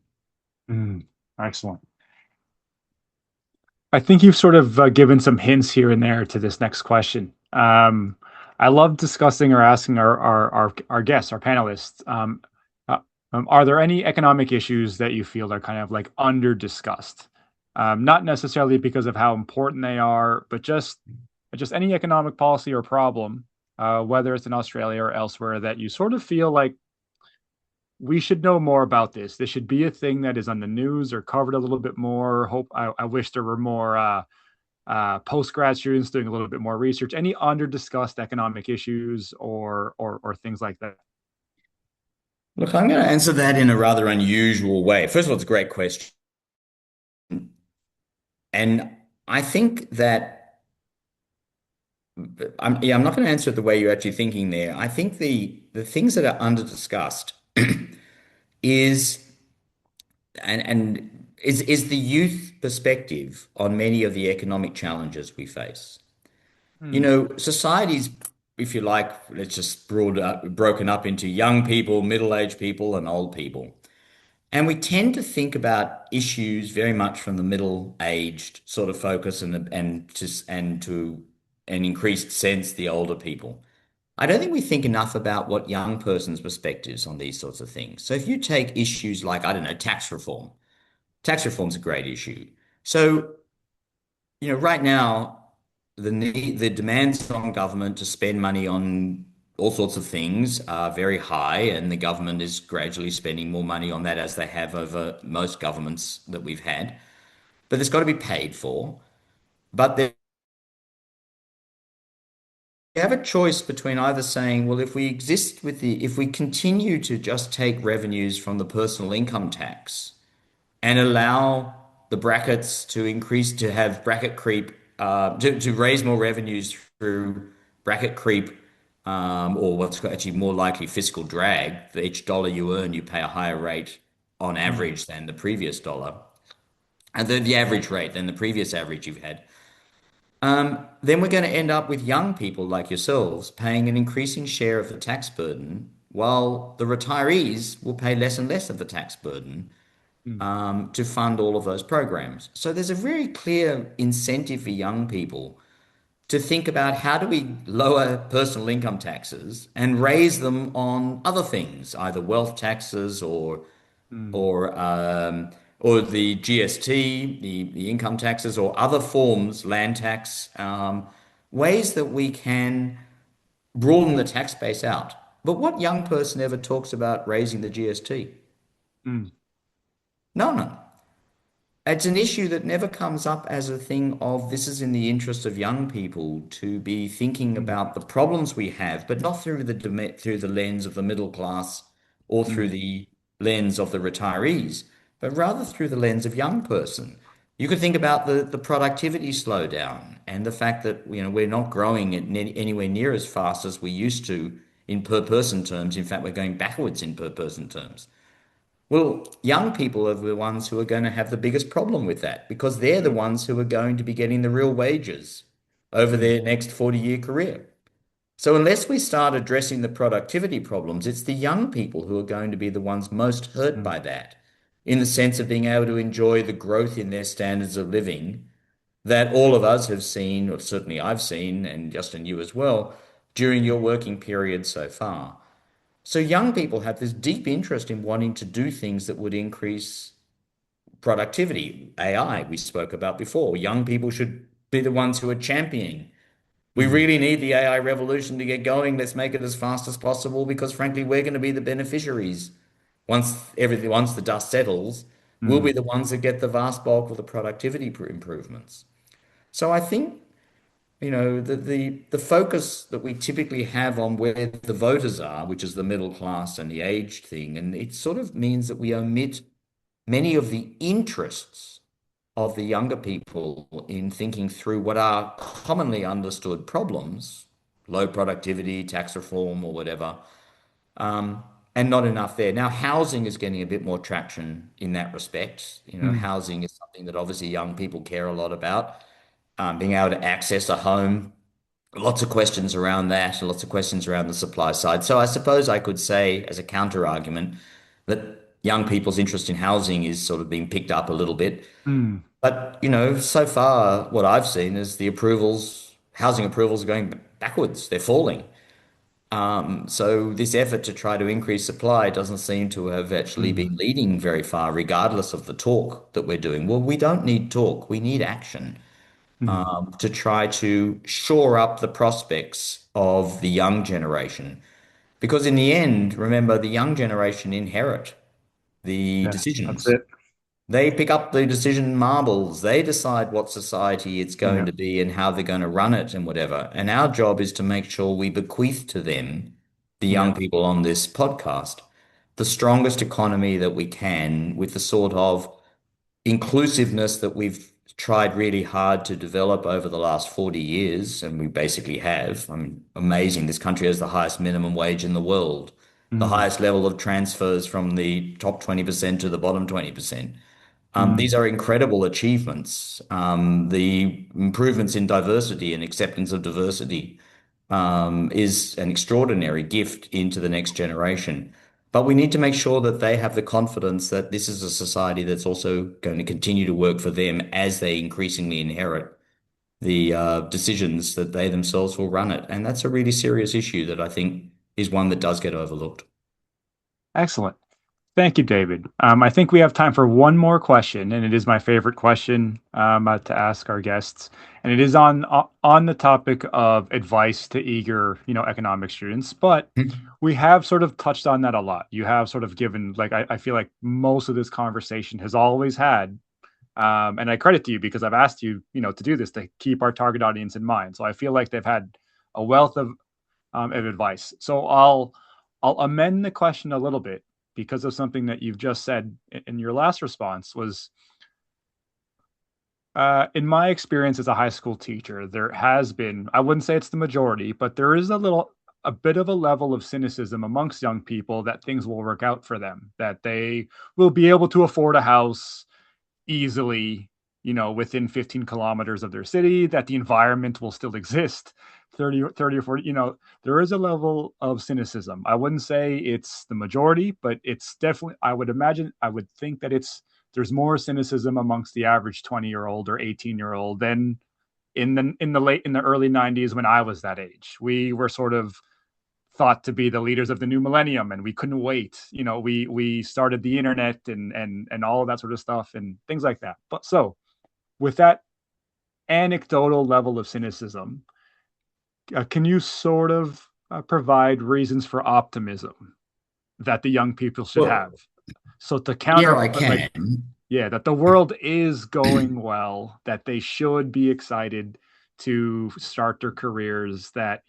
Mm, excellent. I think you've sort of given some hints here and there to this next question. I love discussing or asking our guests, our panelists, uh, are there any economic issues that you feel are kind of like under discussed? Not necessarily because of how important they are, but just any economic policy or problem, whether it's in Australia or elsewhere, that you sort of feel like we should know more about this. This should be a thing that is on the news or covered a little bit more. I wish there were more post grad students doing a little bit more research. Any under discussed economic issues or things like that. Look, I'm going to answer that in a rather unusual way. First of all, it's a great question. And I think that I'm not going to answer it the way you're actually thinking there. I think the things that are under discussed is is the youth perspective on many of the economic challenges we face. You Mm, know, societies, if you like, let's just broken up into young people, middle-aged people, and old people. And we tend to think about issues very much from the middle-aged sort of focus and to an increased sense the older people. I don't think we think enough about what young person's perspectives on these sorts of things. So if you take issues like, I don't know, tax reform's a great issue. So, you know, right now, the demands on government to spend money on all sorts of things are very high, and the government is gradually spending more money on that as they have over most governments that we've had. But it's got to be paid for. But they have a choice between either saying, well, if we continue to just take revenues from the personal income tax and allow the brackets to increase, to have bracket creep, to raise more revenues through bracket creep, or what's actually more likely fiscal drag. For each dollar you earn, you pay a higher rate on mm, average than the previous dollar, and the average rate than the previous average you've had. Then we're going to end up with young people like yourselves paying an increasing share of the tax burden, while the retirees will pay less and less of the tax burden mm, to fund all of those programs. So there's a very clear incentive for young people to think about how do we lower personal income taxes and raise them on other things, either wealth taxes mm, or or the GST, the income taxes, or other forms, land tax, ways that we can broaden the tax base out. But what young person ever talks about raising the GST? mm, No, no. It's an issue that never comes up as a thing of this is in the interest of young people to be thinking mm, about the problems we have, but not through the lens of the middle class or through mm, the lens of the retirees, but rather through the lens of young person. You could think about the productivity slowdown and the fact that we're not growing anywhere near as fast as we used to in per person terms. In fact, we're going backwards in per person terms. Well, young people are the ones who are going to have the biggest problem with that because they're the ones who are going to be getting the real wages over mm, their next 40-year career. So, unless we start addressing the productivity problems, it's the young people who are going to be the ones most hurt mm, by that, in the sense of being able to enjoy the growth in their standards of living that all of us have seen, or certainly I've seen, and Justin, you as well, during mm, your working period so far. So young people have this deep interest in wanting to do things that would increase productivity. AI, we spoke about before. Young people should be the ones who are championing. We mm, really need the AI revolution to get going. Let's make it as fast as possible because frankly, we're going to be the beneficiaries. Once the dust settles, we'll be mm, the ones that get the vast bulk of the productivity improvements. So I think the focus that we typically have on where the voters are, which is the middle class and the age thing, and it sort of means that we omit many of the interests of the younger people in thinking through what are commonly understood problems, low productivity, tax reform, or whatever, and not enough there. Now, housing is getting a bit more traction in that respect. You know, mm, housing is something that obviously young people care a lot about, being able to access a home lots of questions around that, and lots of questions around the supply side. So I suppose I could say, as a counter argument, that young people's interest in housing is sort of being picked up a little bit. Mm, But, so far, what I've seen is the housing approvals are going backwards. They're falling. So this effort to try to increase supply doesn't seem to have actually mm, been leading very far, regardless of the talk that we're doing. Well, we don't need talk, we need action mm. to try to shore up the prospects of the young generation. Because in the end, remember, the young generation inherit the Yes, that's decisions. it. They pick up the decision marbles. They decide what society it's going Yeah, to be and how they're going to run it and whatever. And our job is to make sure we bequeath to them, the yeah. young people on this podcast, the strongest economy that we can with the sort of inclusiveness that we've tried really hard to develop over the last 40 years, and we basically have. I mean, amazing. This country has the highest minimum wage in the world, the Mm, highest level of transfers from the top 20% to the bottom 20%. These mm, are incredible achievements. The improvements in diversity and acceptance of diversity is an extraordinary gift into the next generation. But we need to make sure that they have the confidence that this is a society that's also going to continue to work for them as they increasingly inherit the decisions that they themselves will run it. And that's a really serious issue that I think is one that does get overlooked. excellent. Thank you, David. I think we have time for one more question, and it is my favorite question to ask our guests, and it is on the topic of advice to eager, economic students. But we have sort of touched on that a lot. You have sort of given, like, I feel like most of this conversation has always had, and I credit to you because I've asked you, to do this to keep our target audience in mind. So I feel like they've had a wealth of advice. So I'll amend the question a little bit because of something that you've just said in your last response was in my experience as a high school teacher, there has been, I wouldn't say it's the majority, but there is a bit of a level of cynicism amongst young people that things will work out for them, that they will be able to afford a house easily, within 15 kilometers of their city, that the environment will still exist 30 or 40, there is a level of cynicism. I wouldn't say it's the majority, but it's definitely, I would think that there's more cynicism amongst the average 20-year-old or 18-year-old than in the early 90s when I was that age. We were sort of thought to be the leaders of the new millennium and we couldn't wait. We started the internet and all of that sort of stuff and things like that. But so with that anecdotal level of cynicism, can you sort of provide reasons for optimism that the young people should have? Well, So to yeah, counter, I like, can. yeah, that the world is going well, that they should be excited to start their careers, that,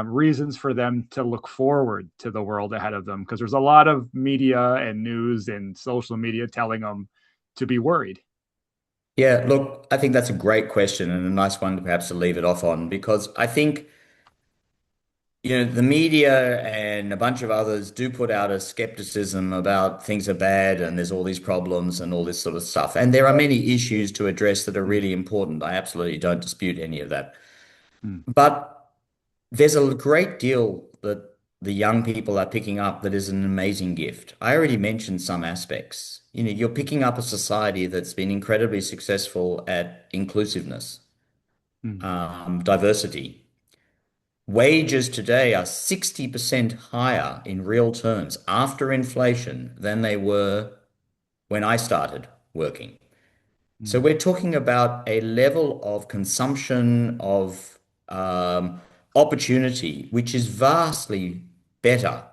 reasons for them to look forward to the world ahead of them. Because there's a lot of media and news and social media telling them to be worried. Yeah, look, I think that's a great question and a nice one to perhaps to leave it off on because I think, the media and a bunch of others do put out a skepticism about things are bad and there's all these problems and all this sort of stuff. And there are many issues to address that are Mm, really important. I absolutely don't dispute any of that. mm, But there's a great deal that the young people are picking up that is an amazing gift. I already mentioned some aspects. You're picking up a society that's been incredibly successful at inclusiveness, mm, diversity. Wages today are 60% higher in real terms after inflation than they were when I started working. So mm, we're talking about a level of consumption of opportunity, which is vastly better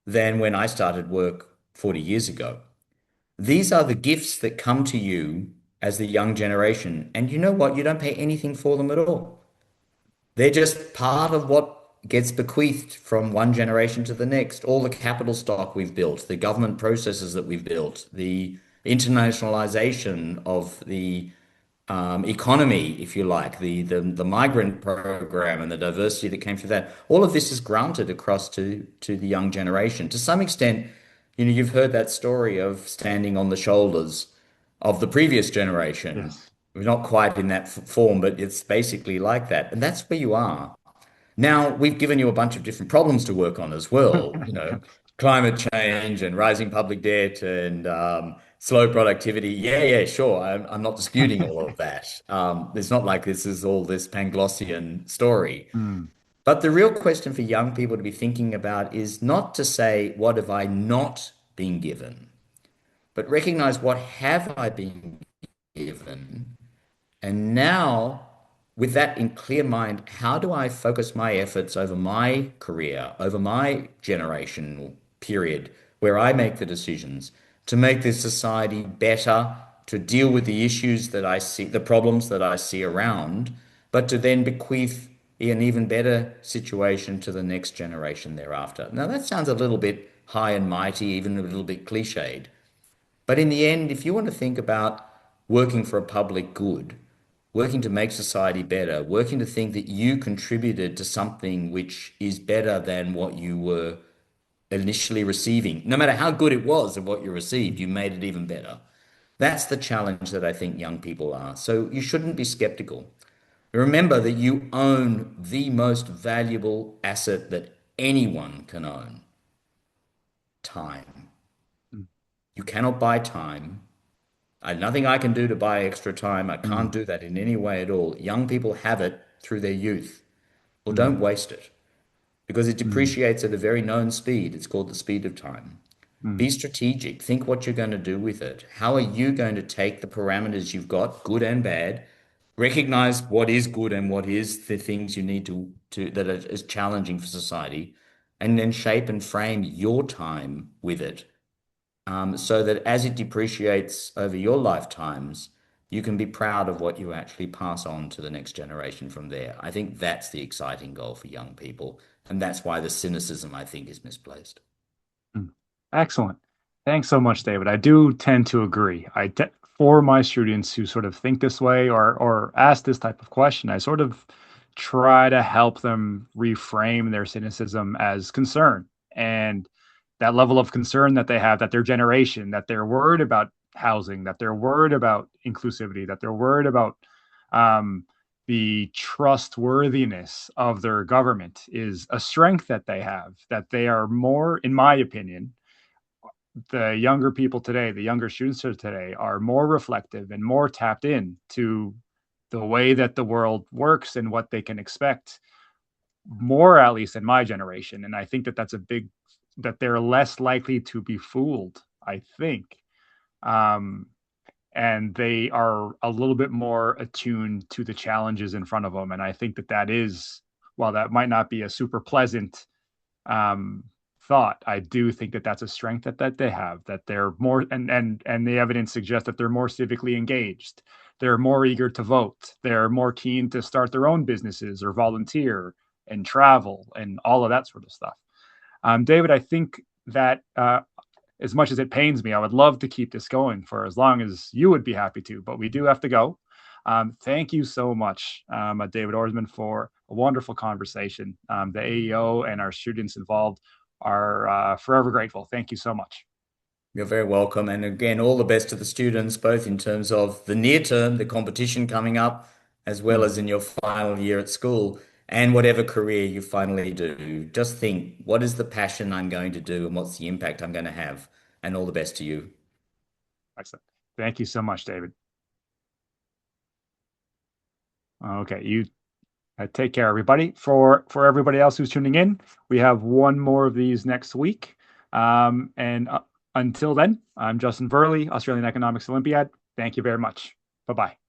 than when I started work 40 years ago. These are the gifts that come to you as the young generation. And you know what? You don't pay anything for them at all. They're just part of what gets bequeathed from one generation to the next. All the capital stock we've built, the government processes that we've built, the internationalization of the economy, if you like, the migrant program and the diversity that came through that. All of this is granted across to the young generation. To some extent, you've heard that story of standing on the shoulders of the previous generation. yes. We're not quite in that form, but it's basically like that. And that's where you are. Now, we've given you a bunch of different problems to work on as well, climate change and rising public debt and slow productivity. Yeah, yeah, sure. I'm not disputing all of that. It's not like this is all this Panglossian story. Mm, But the real question for young people to be thinking about is not to say, what have I not been given, but recognize what have I been given and now, with that in clear mind, how do I focus my efforts over my career, over my generational period where I make the decisions to make this society better, to deal with the issues that I see, the problems that I see around, but to then bequeath an even better situation to the next generation thereafter. Now, that sounds a little bit high and mighty, even a little bit cliched. But in the end, if you want to think about working for a public good, working to make society better, working to think that you contributed to something which is better than what you were initially receiving, no matter how good it was of what you received, you made it even better. That's the challenge that I think young people are. So you shouldn't be skeptical. Remember that you own the most valuable asset that anyone can own, time. mm, You cannot buy time. Nothing I can do to buy extra time. I can't mm, do that in any way at all. Young people have it through their youth. Well, mm, don't waste it because it mm, depreciates at a very known speed. It's called the speed of time. mm, Be strategic. Think what you're going to do with it. How are you going to take the parameters you've got, good and bad, recognize what is good and what is the things you need to that is challenging for society, and then shape and frame your time with it so that as it depreciates over your lifetimes, you can be proud of what you actually pass on to the next generation from there. I think that's the exciting goal for young people. And that's why the cynicism, I think, is misplaced. mm. Excellent. Thanks so much, David. I do tend to agree. For my students who sort of think this way or ask this type of question, I sort of try to help them reframe their cynicism as concern and that level of concern that they have, that their generation, that they're worried about housing, that they're worried about inclusivity, that they're worried about um, the trustworthiness of their government is a strength that they have, that they are more, in my opinion, the younger people today, the younger students of today are more reflective and more tapped in to the way that the world works and what they can expect more, at least in my generation. And I think that that's a big, that they're less likely to be fooled, I think. Um, and they are a little bit more attuned to the challenges in front of them. And I think that that is, while that might not be a super pleasant um, thought, I do think that that's a strength that they have, that they're more, and the evidence suggests that they're more civically engaged. They're more eager to vote. They're more keen to start their own businesses or volunteer and travel and all of that sort of stuff. David, I think that as much as it pains me, I would love to keep this going for as long as you would be happy to, but we do have to go. Thank you so much, David Orsmond, for a wonderful conversation. The AEO and our students involved are forever grateful. Thank you so much. You're very welcome. And again, all the best to the students, both in terms of the near term, the competition coming up, as well Mm, as in your final year at school and whatever career you finally do. Just think, what is the passion I'm going to do and what's the impact I'm going to have? And all the best to you. excellent. Thank you so much, David. Okay, you take care, everybody. For everybody else who's tuning in, we have one more of these next week. And until then, I'm Justin Virly, Australian Economics Olympiad. Thank you very much. Bye bye.